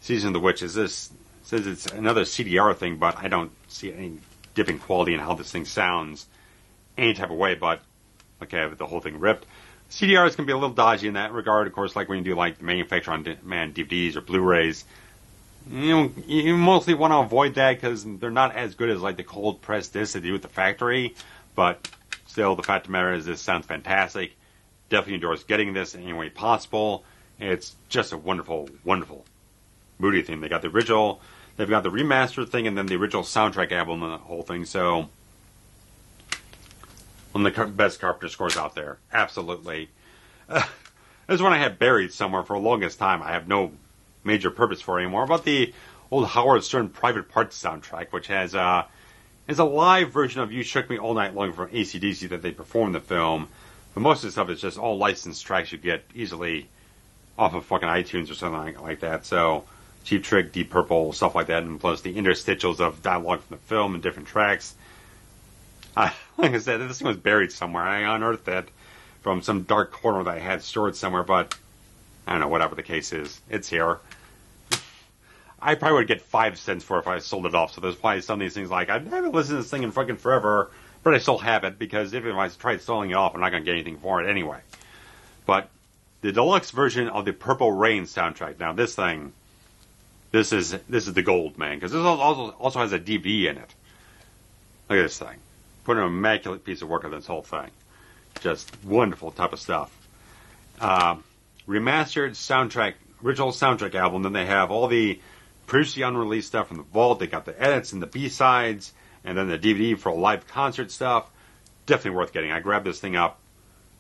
Season of the Witches. This says it's another CDR thing, but I don't see any dipping quality in how this thing sounds any type of way. But okay, I have the whole thing ripped. CDRs can be a little dodgy in that regard, of course, like when you do like the manufacture on demand DVDs or Blu-rays. You mostly want to avoid that because they're not as good as like the cold pressed discs that you do with the factory. But still, the fact of the matter is, this sounds fantastic. Definitely endorse getting this in any way possible. It's just a wonderful, wonderful Moody thing. They got the original, they've got the remastered thing, and then the original soundtrack album and the whole thing. So, one of the best Carpenter scores out there. Absolutely. This is one I had buried somewhere for the longest time. I have no major purpose for it anymore. About the old Howard Stern Private Parts soundtrack, which has is a live version of You Shook Me All Night Long from AC/DC that they performed in the film. But most of the stuff is just all licensed tracks you get easily off of fucking iTunes or something like that. So, Cheap Trick, Deep Purple, stuff like that, and plus the interstitials of dialogue from the film and different tracks. Like I said, this thing was buried somewhere. I unearthed it from some dark corner that I had stored somewhere, but I don't know, whatever the case is, it's here. I probably would get 5 cents for it if I sold it off, so there's probably some of these things like, I haven't listened to this thing in fucking forever, but I still have it, because if I tried selling it off, I'm not going to get anything for it anyway. But the deluxe version of the Purple Rain soundtrack, now this thing, this is the gold, man, because this also has a DVD in it. Look at this thing. Put an immaculate piece of work on this whole thing. Just wonderful type of stuff. Remastered soundtrack, original soundtrack album. Then they have all the previously unreleased stuff from the vault. They got the edits and the B-sides, and then the DVD for live concert stuff. Definitely worth getting. I grabbed this thing up.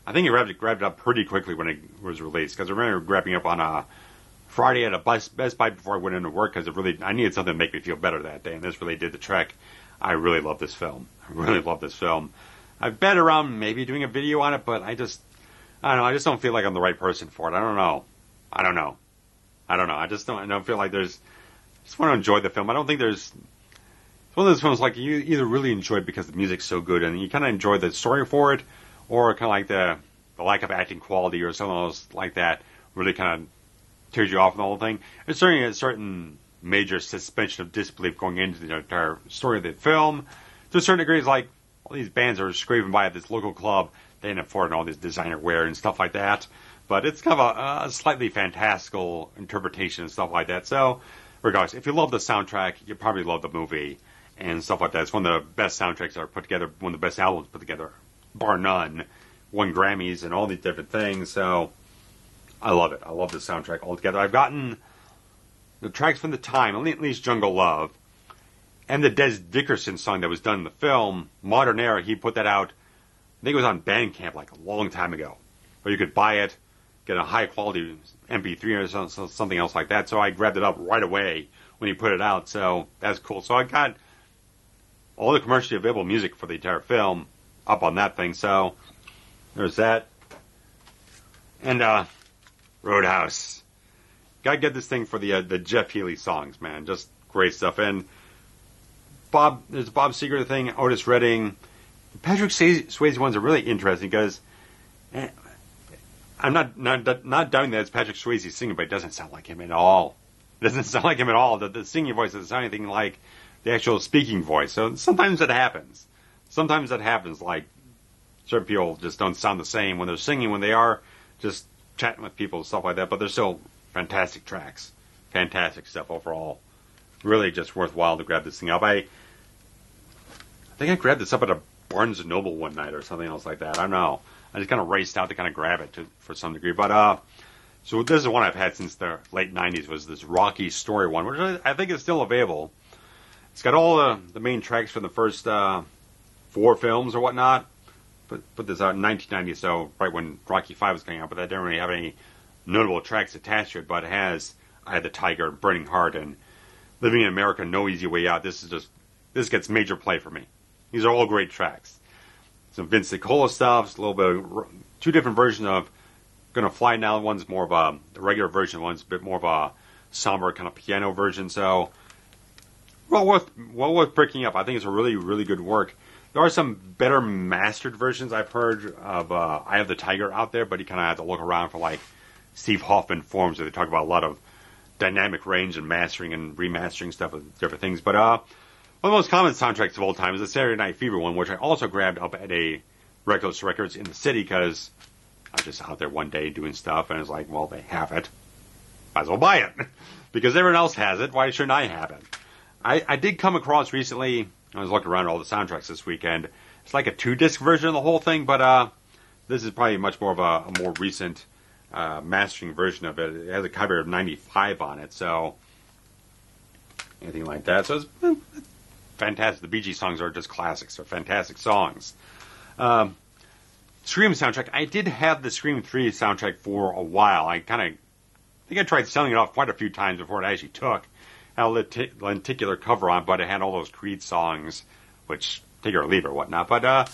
I think I grabbed it up pretty quickly when it was released, because I remember grabbing it up on a Friday at a Best Buy before I went into work, because I needed something to make me feel better that day, and this really did the trick. I really love this film. I've been around maybe doing a video on it, but I don't know. I just don't feel like I'm the right person for it. I don't know. I don't feel like there's. I just want to enjoy the film. I don't think there's. It's one of those films like you either really enjoy it because the music's so good and you kind of enjoy the story for it, or kind of like the lack of acting quality or something else like that really kind of tears you off in the whole thing. There's certainly a certain major suspension of disbelief going into the entire story of the film. to a certain degree, it's like all these bands are scraping by at this local club. They end up affording all this designer wear and stuff like that. But it's kind of a slightly fantastical interpretation and stuff like that. So, regardless, if you love the soundtrack, you probably love the movie and stuff like that. It's one of the best soundtracks that are put together, one of the best albums put together, bar none. Won Grammys and all these different things. So, I love it. I love the soundtrack altogether. I've gotten the tracks from the time, at least Jungle Love, and the Des Dickerson song that was done in the film, Modern Era. He put that out, I think it was on Bandcamp like a long time ago, where you could buy it, get a high quality MP3 or something else like that. So I grabbed it up right away when he put it out. So that's cool. So I got all the commercially available music for the entire film up on that thing. So there's that. And Roadhouse. Gotta get this thing for the Jeff Healey songs, man. Just great stuff. And there's a Bob Seger thing, Otis Redding. Patrick Swayze ones are really interesting because I'm not doubting that it's Patrick Swayze singing, but it doesn't sound like him at all. It doesn't sound like him at all. The singing voice doesn't sound anything like the actual speaking voice. So sometimes it happens. Like certain people just don't sound the same when they're singing, when they are just chatting with people and stuff like that. But they're still fantastic tracks. Fantastic stuff overall. Really just worthwhile to grab this thing up. I think I grabbed this up at a Barnes & Noble one night or something else like that. I don't know. I just kind of raced out to kind of grab it for some degree. But, so this is one I've had since the late 90s, was this Rocky Story one, which I think is still available. It's got all the main tracks from the first 4 films or whatnot. Put this out in 1990, so right when Rocky V was coming out, but that didn't really have any notable tracks attached to it, but it has Eye of the Tiger, Burning Heart, and Living in America, No Easy Way Out. This gets major play for me. These are all great tracks. Some Vince Nicola stuff, a little bit of 2 different versions of Gonna Fly Now. One's more of the regular version, one's a bit more of a somber kind of piano version, so well worth picking up. I think it's a really, really good work. There are some better mastered versions I've heard of Eye of the Tiger out there, but you kind of have to look around for like Steve Hoffman forums where they talk about a lot of dynamic range and mastering and remastering stuff with different things. But one of the most common soundtracks of all time is the Saturday Night Fever one, which I also grabbed up at a Reckless Records in the city because I was just out there one day doing stuff, and it's like, well, they have it. Might as well buy it. Because everyone else has it, why shouldn't I have it? I did come across recently, I was looking around at all the soundtracks this weekend, it's like a 2-disc version of the whole thing, but this is probably much more of a more recent mastering version of it. It has a cover of 95 on it, so anything like that. So it's fantastic. The Bee Gees songs are just classics. They're fantastic songs. Scream soundtrack. I did have the Scream 3 soundtrack for a while. I think I tried selling it off quite a few times before it actually took. Had a lenticular cover on, but it had all those Creed songs, which take it or leave it or whatnot. But all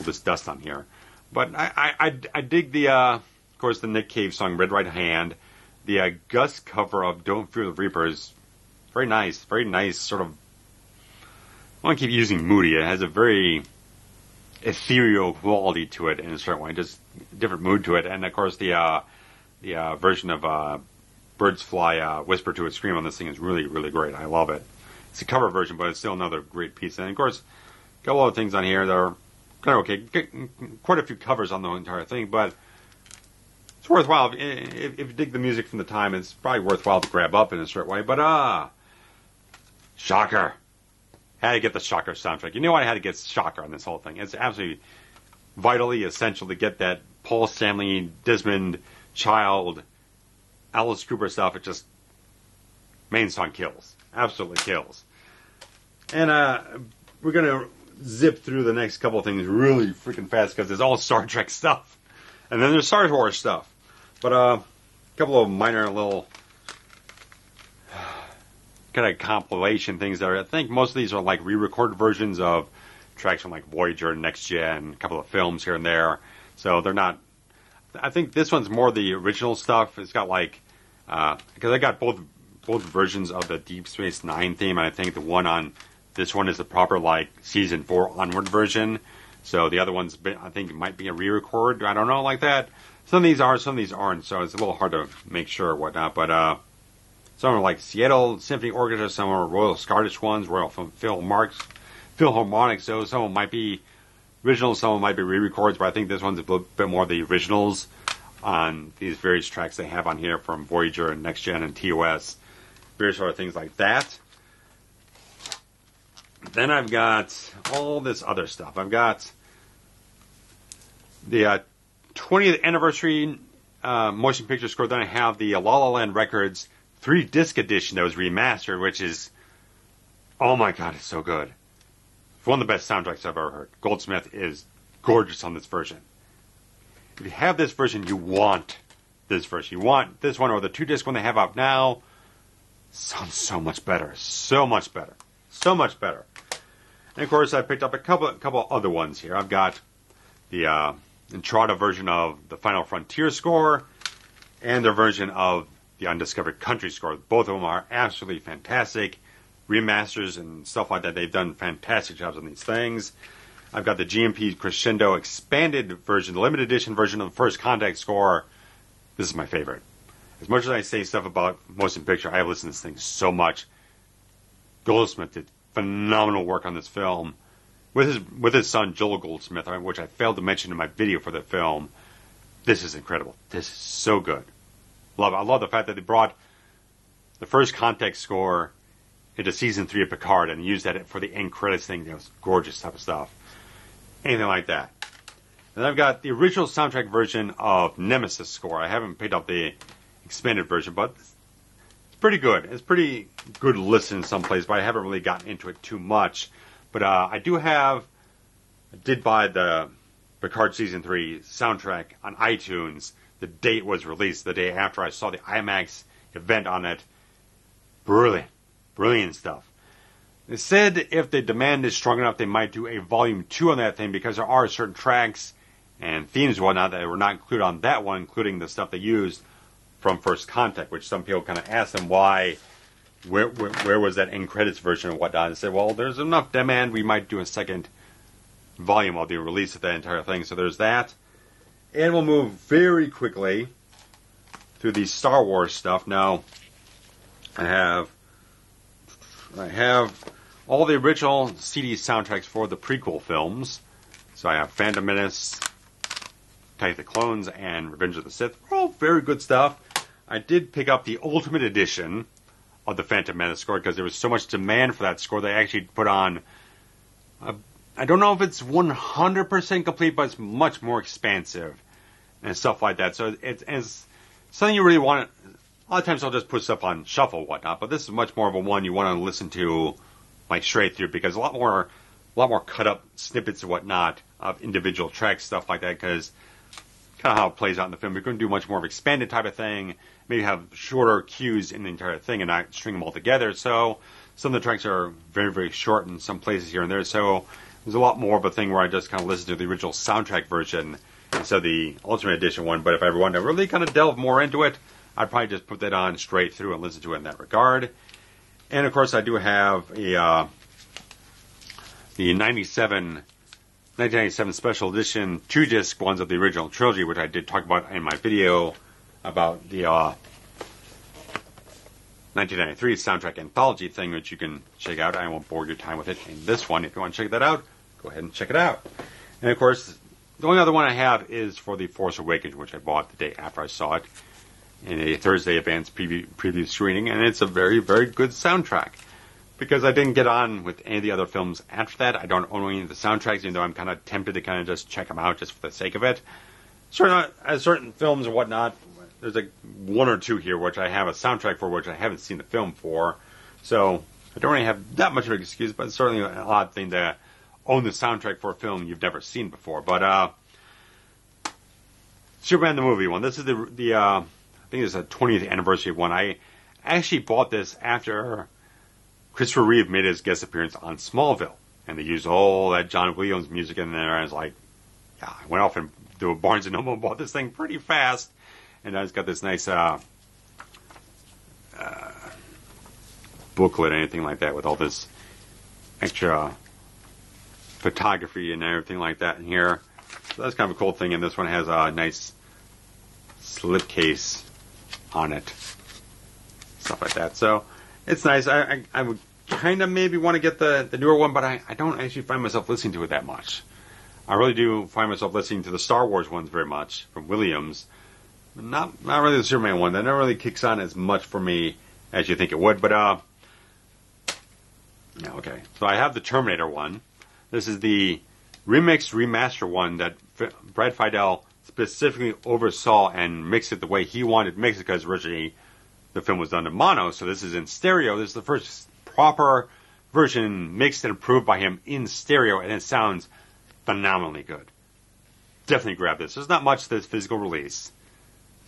this dust on here. But I dig of course, the Nick Cave song "Red Right Hand." The Gus cover of "Don't Fear the Reaper" is very nice. Very nice, sort of. I want to keep using moody. It has a very ethereal quality to it in a certain way, just different mood to it. And of course, the version of Birds Fly Whisper to a Scream on this thing is really, really great. I love it. It's a cover version, but it's still another great piece. And of course, got a lot of things on here that are kind of okay. Quite a few covers on the entire thing, but it's worthwhile. If you dig the music from the time, it's probably worthwhile to grab up in a certain way. But Shocker. Had to get the Shocker soundtrack. You know I had to get Shocker on this whole thing. It's absolutely vitally essential to get that Paul Stanley, Desmond Child, Alice Cooper stuff. It just, main song kills. Absolutely kills. And we're going to zip through the next couple of things really freaking fast because it's all Star Trek stuff. And then there's Star Wars stuff. But a couple of minor little kind of compilation things there. I think most of these are like re-recorded versions of tracks from like Voyager, Next Gen, a couple of films here and there. So they're not. I think this one's more the original stuff. It's got like because I got both versions of the Deep Space Nine theme, and I think the one on this one is the proper like season 4 onward version. So the other one's I think it might be a re-record. I don't know, like that. Some of these are, some of these aren't. So it's a little hard to make sure or whatnot. But some are like Seattle Symphony Orchestra, some are Royal Scottish ones, Royal Philharmonic, so some of them might be originals, some of them might be re-records, but I think this one's a little bit more of the originals on these various tracks they have on here from Voyager and Next Gen and TOS, various sort of things like that. Then I've got all this other stuff. I've got the 20th anniversary motion picture score. Then I have the La La Land Records 3-disc edition that was remastered, which is, oh my god, it's so good. It's one of the best soundtracks I've ever heard. Goldsmith is gorgeous on this version. If you have this version, you want this version. You want this one or the 2-disc one they have out now. Sounds so much better. So much better. So much better. And of course, I picked up a couple other ones here. I've got the Entrada version of the Final Frontier score and their version of the Undiscovered Country score. Both of them are absolutely fantastic. Remasters and stuff like that. They've done fantastic jobs on these things. I've got the GMP Crescendo expanded version, the limited edition version of the First Contact score. This is my favorite. As much as I say stuff about motion picture, I have listened to this thing so much. Goldsmith did phenomenal work on this film with his son Joel Goldsmith, which I failed to mention in my video for the film. This is incredible. This is so good. Love it. I love the fact that they brought the First Contact score into season 3 of Picard and used that for the end credits thing. That was gorgeous type of stuff. Anything like that. And I've got the original soundtrack version of Nemesis score. I haven't picked up the expanded version, but it's pretty good. It's pretty good to listen in some places, but I haven't really gotten into it too much. But I did buy the Picard Season 3 soundtrack on iTunes the day it was released, the day after I saw the IMAX event on it. Brilliant. Brilliant stuff. They said if the demand is strong enough, they might do a Volume 2 on that thing because there are certain tracks and themes and whatnot that were not included on that one, including the stuff they used from First Contact, which some people kind of asked them why, where was that end credits version and whatnot, and said, well, there's enough demand, we might do a second volume of the release of that entire thing. So there's that. And we'll move very quickly through the Star Wars stuff. Now, I have all the original CD soundtracks for the prequel films. So I have Phantom Menace, Attack of the Clones, and Revenge of the Sith. All very good stuff. I did pick up the Ultimate Edition of the Phantom Menace score because there was so much demand for that score. They actually put on, I don't know if it's 100% complete, but it's much more expansive and stuff like that. So it's something you really want to. A lot of times I'll just put stuff on shuffle and whatnot, but this is much more of a one you want to listen to like straight through because a lot more cut up snippets and whatnot of individual tracks, stuff like that, because kind of how it plays out in the film. You're going to do much more of an expanded type of thing, maybe have shorter cues in the entire thing and not string them all together. So some of the tracks are very, very short in some places here and there. So there's a lot more of a thing where I just kind of listen to the original soundtrack version instead of the Ultimate Edition one. But if I ever want to really kind of delve more into it, I'd probably just put that on straight through and listen to it in that regard. And, of course, I do have the 1997 Special Edition 2-disc ones of the original trilogy, which I did talk about in my video about the 1993 soundtrack anthology thing, which you can check out. I won't bore your time with it in this one. If you want to check that out, go ahead and check it out. And, of course, the only other one I have is for The Force Awakens, which I bought the day after I saw it in a Thursday advance preview screening, and it's a very, very good soundtrack. Because I didn't get on with any of the other films after that, I don't own any of the soundtracks, even though I'm kind of tempted to kind of just check them out just for the sake of it. Certain films and whatnot, there's like one or two here which I have a soundtrack for, which I haven't seen the film for. So I don't really have that much of an excuse, but it's certainly an odd thing to own the soundtrack for a film you've never seen before. But Superman the movie one. This is the I think it's a 20th anniversary one. I actually bought this after Christopher Reeve made his guest appearance on Smallville, and they used all that John Williams music in there. And I was like, yeah, I went off and to a Barnes and Noble and bought this thing pretty fast. And it's got this nice booklet, anything like that, with all this extra photography and everything like that in here. So that's kind of a cool thing. And this one has a nice slipcase on it, stuff like that. So it's nice. I would kind of maybe want to get the newer one, but I don't actually find myself listening to it that much. I really do find myself listening to the Star Wars ones very much from Williams. Not really the Superman one. That never really kicks on as much for me as you think it would. But yeah, okay. So I have the Terminator one. This is the remixed remaster one that Brad Fiedel specifically oversaw and mixed it the way he wanted to mix it, because originally the film was done in mono. So this is in stereo. This is the first proper version mixed and approved by him in stereo, and it sounds phenomenally good. Definitely grab this. There's not much to this physical release.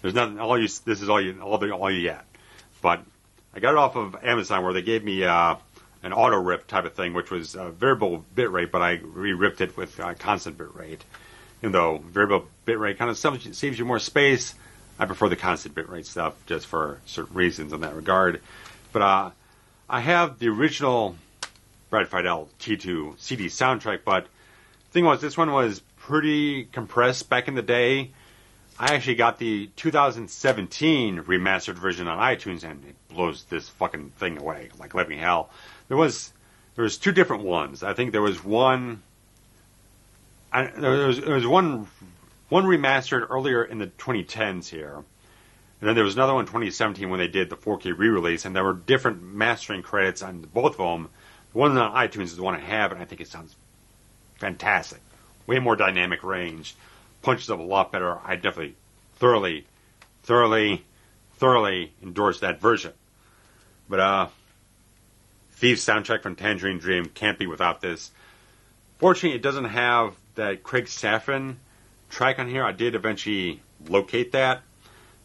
There's nothing. This is all you get. But I got it off of Amazon, where they gave me an auto rip type of thing, which was variable bitrate, but I re-ripped it with constant bitrate. Even though variable bitrate kind of saves you more space, I prefer the constant bitrate stuff just for certain reasons in that regard. But I have the original Brad Fiedel T2 CD soundtrack, but the thing was, this one was pretty compressed back in the day. I actually got the 2017 remastered version on iTunes, and it blows this fucking thing away like living hell. There was two different ones. I think there was one. There was one remastered earlier in the 2010s here, and then there was another one in 2017 when they did the 4K re-release, and there were different mastering credits on both of them. The one on iTunes is the one I have, and I think it sounds fantastic. Way more dynamic range, punches up a lot better. I definitely thoroughly endorse that version. But Thief's soundtrack from Tangerine Dream can't be without this. Fortunately, it doesn't have that Craig Safran track on here. I did eventually locate that.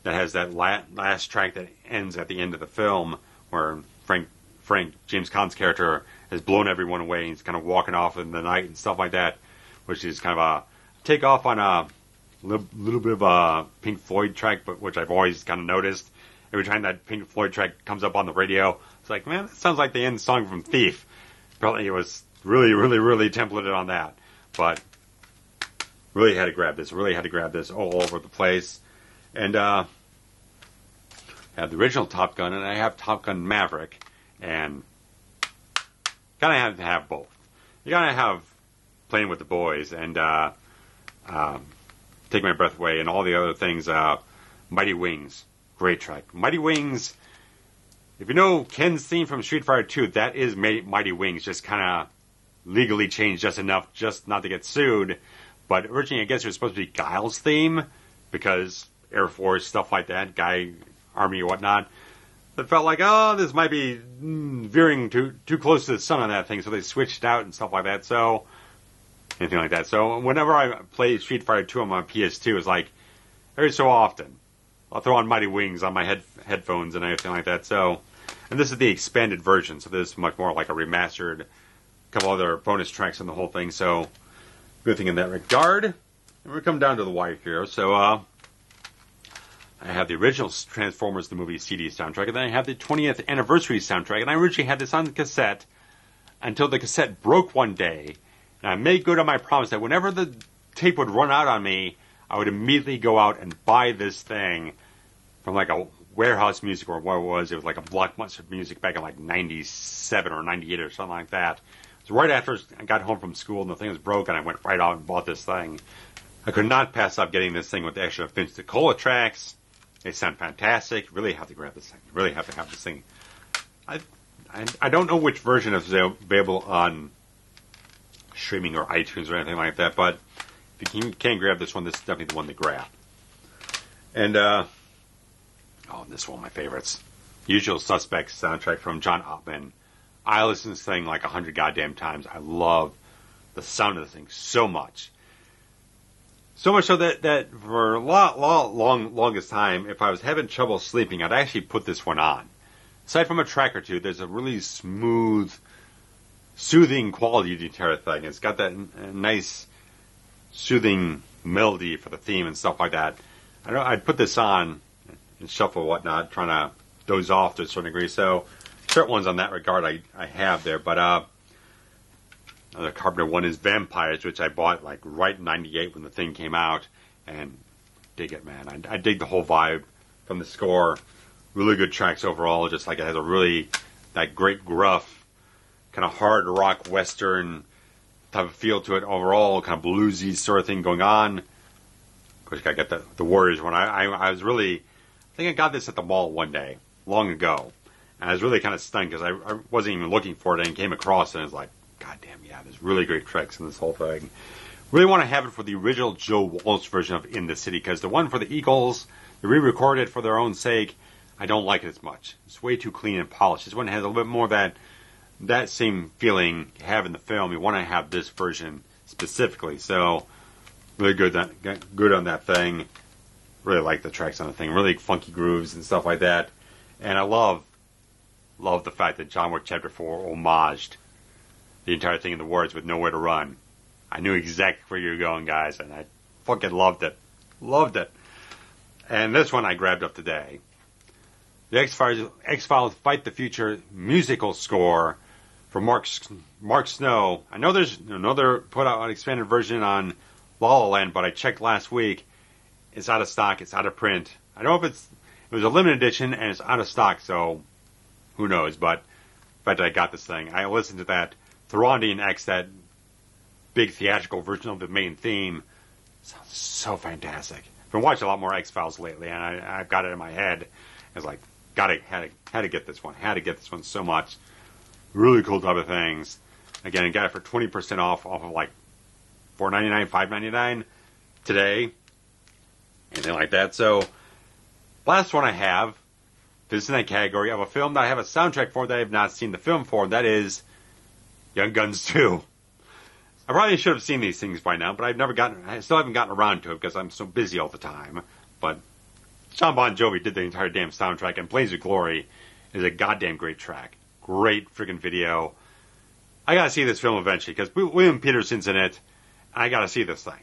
That has that last track that ends at the end of the film, where Frank James Caan's character has blown everyone away. He's kind of walking off in the night and stuff like that, which is kind of a takeoff on a little bit of a Pink Floyd track, but which I've always kind of noticed. Every time that Pink Floyd track comes up on the radio, it's like, man, that sounds like the end song from Thief. Apparently it was really templated on that. But really had to grab this all over the place. And I have the original Top Gun, and I have Top Gun Maverick, and kind of have to have both. You gotta have Playing with the Boys and Take My Breath Away and all the other things. Mighty Wings, great track. Mighty Wings, if you know Ken's theme from Street Fighter 2, that is Mighty Wings, just kind of legally changed just enough just not to get sued. But originally, I guess it was supposed to be Guile's theme, because Air Force, stuff like that, Guy, Army, whatnot. It felt like, oh, this might be veering too close to the sun on that thing, so they switched out and stuff like that. So, anything like that. So, whenever I play Street Fighter 2 on my PS2, it's like, every so often, I'll throw on Mighty Wings on my headphones and everything like that. So, and this is the expanded version, so this is much more like a remastered, couple other bonus tracks on the whole thing. So, good thing in that regard. And we come down to the wire here. So, I have the original Transformers the movie CD soundtrack, and then I have the 20th anniversary soundtrack. And I originally had this on cassette until the cassette broke one day. And I made good on my promise that whenever the tape would run out on me, I would immediately go out and buy this thing from like a Warehouse Music or what it was. It was like a Blockbuster Music back in like 97 or 98 or something like that. So right after I got home from school and the thing was broken, I went right out and bought this thing. I could not pass up getting this thing with the extra Vince DiCola tracks. They sound fantastic. Really have to grab this thing. Really have to have this thing. I don't know which version is available on streaming or iTunes or anything like that, but if you can't grab this one, this is definitely the one to grab. And, this is one of my favorites. Usual Suspects soundtrack from John Ottman. I listen to this thing like 100 goddamn times. I love the sound of the thing so much. So much so that for a longest time, if I was having trouble sleeping, I'd actually put this one on. Aside from a track or two, there's a really smooth, soothing quality to the entire thing. It's got that nice, soothing melody for the theme and stuff like that. I'd put this on and shuffle and whatnot, trying to doze off to a certain degree. So, certain ones on that regard I have there. But the Carpenter one is Vampires, which I bought like right in 98 when the thing came out. And dig it, man. I dig the whole vibe from the score. Really good tracks overall. Just like it has that great gruff kind of hard rock western type of feel to it overall, kind of bluesy sort of thing going on. Of course, you gotta get the Warriors one. I was really, I think I got this at the mall one day, long ago. And I was really kind of stunned because I wasn't even looking for it and came across it and I was like, God damn, yeah, there's really great tracks in this whole thing. Really want to have it for the original Joe Walsh version of In the City, because the one for the Eagles, they re-recorded for their own sake. I don't like it as much. It's way too clean and polished. This one has a little bit more of that same feeling you have in the film. You want to have this version specifically. So, really good on that thing. Really like the tracks on the thing. Really funky grooves and stuff like that. And I love the fact that John Wick Chapter 4 homaged the entire thing in the words with Nowhere to Run. I knew exactly where you were going, guys, and I fucking loved it. Loved it. And this one I grabbed up today. The X-Files Fight the Future musical score for Mark Snow. I know there's another put out an expanded version on La La Land, but I checked last week. It's out of stock. It's out of print. I don't know if it was a limited edition and it's out of stock, so who knows. But the fact that I got this thing, I listened to that Throndian X, that big theatrical version of the main theme. Sounds so fantastic. I've been watching a lot more X-Files lately, and I've got it in my head. I was like, had to get this one. Had to get this one so much. Really cool type of things. Again, I got it for 20% off of like $4.99, $5.99 today. Anything like that. So, last one I have, this is in that category of a film that I have a soundtrack for that I have not seen the film for. That is Young Guns 2. I probably should have seen these things by now, but I still haven't gotten around to it because I'm so busy all the time. But John Bon Jovi did the entire damn soundtrack, and Blaze of Glory is a goddamn great track. Great friggin' video. I gotta see this film eventually, because William Peterson's in it, and I gotta see this thing.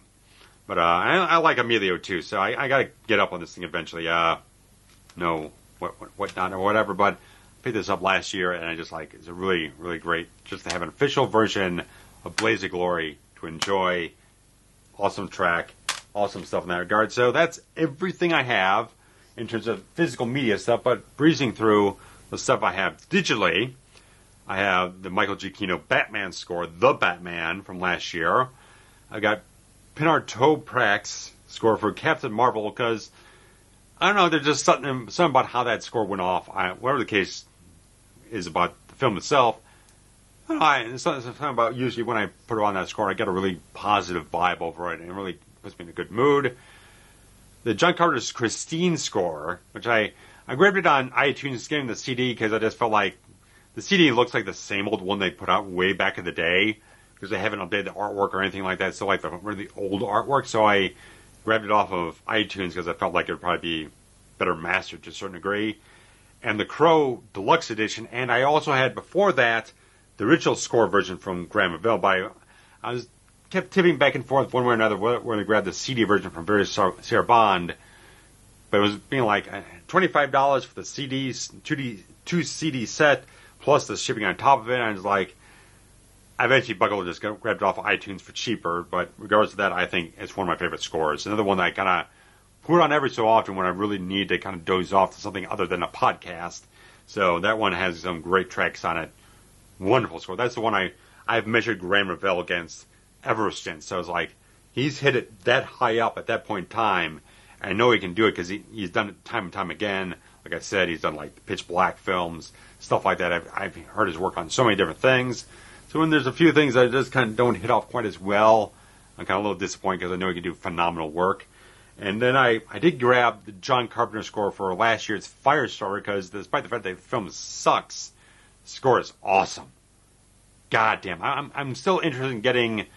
But I like Emilio too, so I gotta get up on this thing eventually. No, what not or whatever, but I picked this up last year, and I just like, it's a really, really great, just to have an official version of Blaze of Glory to enjoy. Awesome track, awesome stuff in that regard. So that's everything I have in terms of physical media stuff, but breezing through the stuff I have digitally, I have the Michael Giacchino Batman score, The Batman, from last year. I got Pinar Toprak's score for Captain Marvel, because, I don't know, there's just something about how that score went off. Whatever the case is about the film itself, it's something about usually when I put it on that score, I get a really positive vibe over it, and it really puts me in a good mood. The John Carpenter's Christine score, which I grabbed it on iTunes, getting the CD, because I just felt like the CD looks like the same old one they put out way back in the day, because they haven't updated the artwork or anything like that. It's still like the really old artwork, so I grabbed it off of iTunes because I felt like it would probably be better mastered to a certain degree. And the Crow Deluxe Edition, and I also had before that the original score version from Graham Revell. I kept tipping back and forth one way or another. We're going to grab the CD version from Sarah Bond, but it was being like $25 for the CDs, two CD set plus the shipping on top of it. And I was like, I eventually buckled and just grabbed it off of iTunes for cheaper. But regardless of that, I think it's one of my favorite scores. Another one that I kind of put on every so often when I really need to kind of doze off to something other than a podcast. So that one has some great tracks on it. Wonderful score. That's the one I've measured Graham Revell against ever since. So I was like, he's hit it that high up at that point in time. And I know he can do it because he's done it time and time again. Like I said, he's done like Pitch Black films, stuff like that. I've heard his work on so many different things. So when there's a few things that just kind of don't hit off quite as well, I'm kind of a little disappointed because I know he can do phenomenal work. And then I did grab the John Carpenter score for last year's Firestarter, because despite the fact that the film sucks, the score is awesome. God damn. I'm still interested in getting,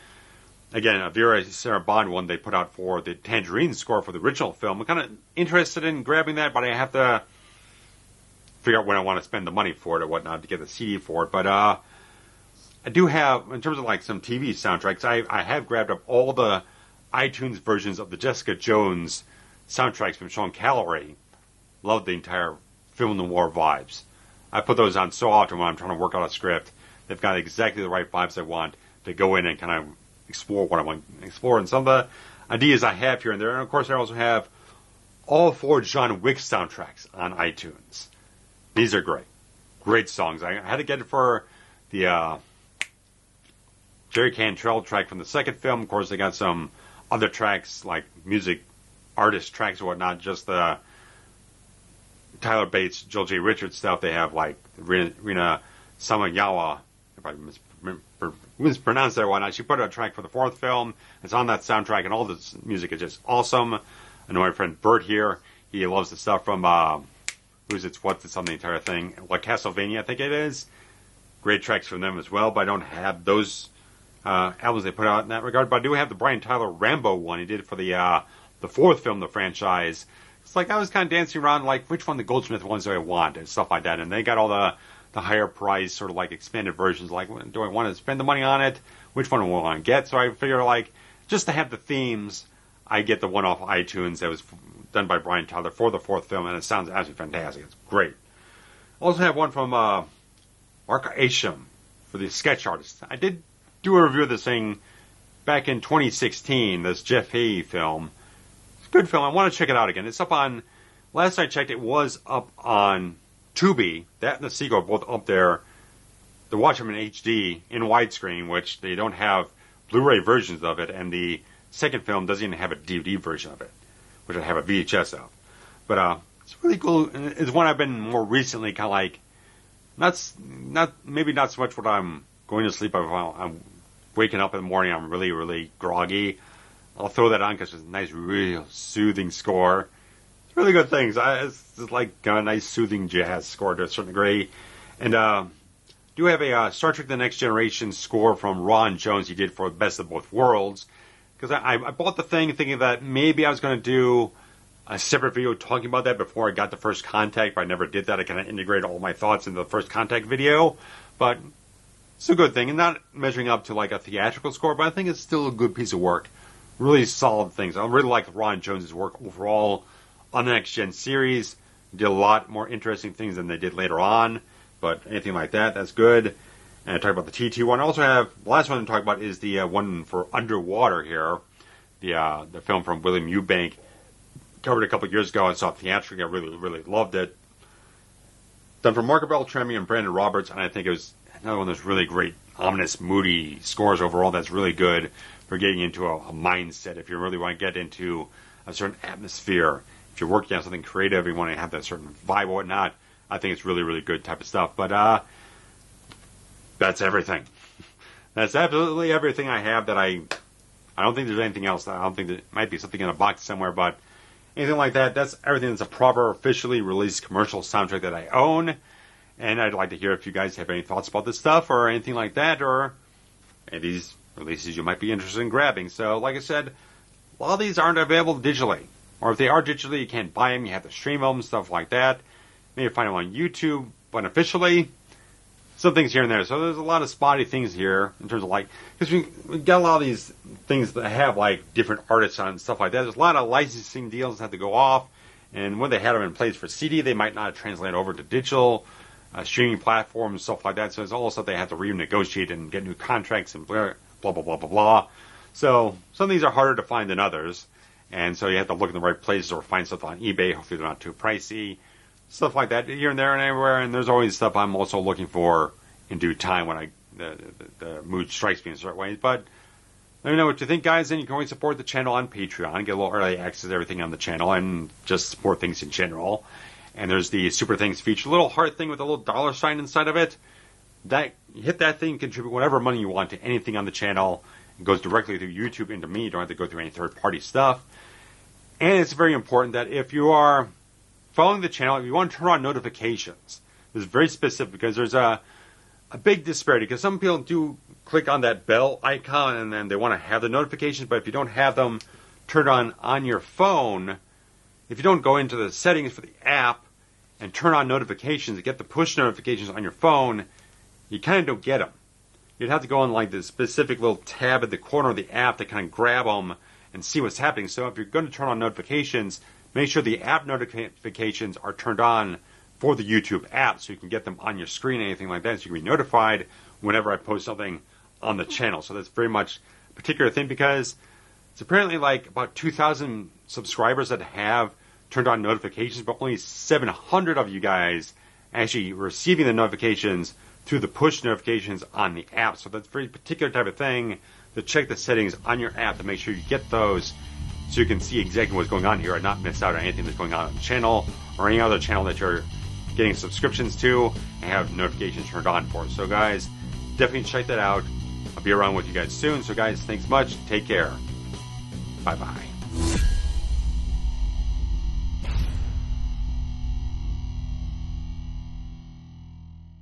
again, a Vera Sarah Bond one they put out for the Tangerine score for the original film. I'm kind of interested in grabbing that, but I have to figure out when I want to spend the money for it or whatnot to get the CD for it. But I do have, in terms of like some TV soundtracks, I have grabbed up all the iTunes versions of the Jessica Jones soundtracks from Sean Callery. Love the entire film noir vibes. I put those on so often when I'm trying to work out a script. They've got exactly the right vibes I want to go in and kind of explore what I want to explore. And some of the ideas I have here and there. And of course, I also have all 4 John Wick soundtracks on iTunes. These are great. Great songs. I had to get it for the Jerry Cantrell track from the second film. Of course, they got some other tracks like music artist tracks or whatnot, just the Tyler Bates, Joel J. Richards stuff. They have like Rina Samayawa, if I mispronounced that or whatnot. She put out a track for the fourth film. It's on that soundtrack, and all this music is just awesome. I know my friend Bert here. He loves the stuff from What's It's on the entire thing. Like Castlevania, I think it is. Great tracks from them as well, but I don't have those albums they put out in that regard. But I do have the Brian Tyler Rambo one he did for the fourth film, the franchise. It's like I was kind of dancing around like which one of the Goldsmith ones do I want and stuff like that. And they got all the higher price sort of like expanded versions. Like, do I want to spend the money on it? Which one do I want to get? So I figure like just to have the themes, I get the one off iTunes that was done by Brian Tyler for the fourth film, and it sounds absolutely fantastic. It's great. Also have one from Mark Asham for the sketch artist. I did do a review of this thing back in 2016, this Jeff Hay film. It's a good film. I want to check it out again. It's up on, last I checked, it was up on Tubi. That and the sequel are both up there to watch them in HD in widescreen, which they don't have Blu-ray versions of it, and the second film doesn't even have a DVD version of it, which I have a VHS of. But it's really cool. It's one I've been more recently kind of like, maybe not so much when I'm going to sleep. I'm waking up in the morning, I'm really, really groggy. I'll throw that on because it's a nice, real soothing score. It's really good things. It's just like a nice, soothing jazz score to a certain degree. And do have a Star Trek The Next Generation score from Ron Jones he did for Best of Both Worlds. Because I bought the thing thinking that maybe I was going to do a separate video talking about that before I got the First Contact, but I never did that. I kind of integrated all my thoughts into the First Contact video. But it's a good thing. And not measuring up to like a theatrical score, but I think it's still a good piece of work. Really solid things. I really like Ron Jones' work overall on the Next Gen series. Did a lot more interesting things than they did later on. But anything like that, that's good. And I talked about the TT one. I also have, the last one to talk about is the one for Underwater here. The film from William Eubank. Covered a couple of years ago. I saw it theatrically. I really, really loved it. Done from Marco Beltrami and Brandon Roberts. And I think it was another one of those really great, ominous, moody scores overall. That's really good for getting into a mindset. If you really want to get into a certain atmosphere. If you're working on something creative, you want to have that certain vibe or whatnot. I think it's really, really good type of stuff. But that's everything. That's absolutely everything I have that I don't think there's anything else. I don't think there might be something in a box somewhere, but anything like that, that's everything that's a proper, officially released commercial soundtrack that I own. And I'd like to hear if you guys have any thoughts about this stuff or anything like that, or any of these releases you might be interested in grabbing. So, like I said, a lot of these aren't available digitally. Or if they are digitally, you can't buy them, you have to stream them, stuff like that. Maybe find them on YouTube, but unofficially, some things here and there. So there's a lot of spotty things here in terms of like, because we got a lot of these things that have like different artists on and stuff like that. There's a lot of licensing deals that have to go off, and when they had them in place for CD, they might not translate over to digital streaming platforms, stuff like that. So it's all stuff they have to renegotiate and get new contracts and blah, blah, blah, blah, blah, blah. So some of these are harder to find than others, and so you have to look in the right places or find stuff on eBay. Hopefully they're not too pricey. Stuff like that here and there and everywhere, and there's always stuff I'm also looking for in due time when the mood strikes me in certain ways. But let me know what you think, guys, and you can always support the channel on Patreon, get a little early access to everything on the channel, and just support things in general. And there's the Super Things feature, little heart thing with a little dollar sign inside of it. That you hit that thing, contribute whatever money you want to anything on the channel. It goes directly through YouTube into me. You don't have to go through any third-party stuff. And it's very important that if you are following the channel, if you want to turn on notifications, this is very specific because there's a big disparity. Because some people do click on that bell icon and then they want to have the notifications, but if you don't have them turned on your phone, if you don't go into the settings for the app and turn on notifications, get the push notifications on your phone, you kind of don't get them. You'd have to go on like this specific little tab at the corner of the app to kind of grab them and see what's happening. So if you're going to turn on notifications, make sure the app notifications are turned on for the YouTube app so you can get them on your screen, anything like that, so you can be notified whenever I post something on the channel. So that's very much a particular thing because it's apparently like about 2,000 subscribers that have turned on notifications, but only 700 of you guys actually receiving the notifications through the push notifications on the app. So that's a very particular type of thing to check the settings on your app to make sure you get those so you can see exactly what's going on here and not miss out on anything that's going on the channel or any other channel that you're getting subscriptions to and have notifications turned on for. So guys, definitely check that out. I'll be around with you guys soon. So guys, thanks much. Take care. Bye-bye.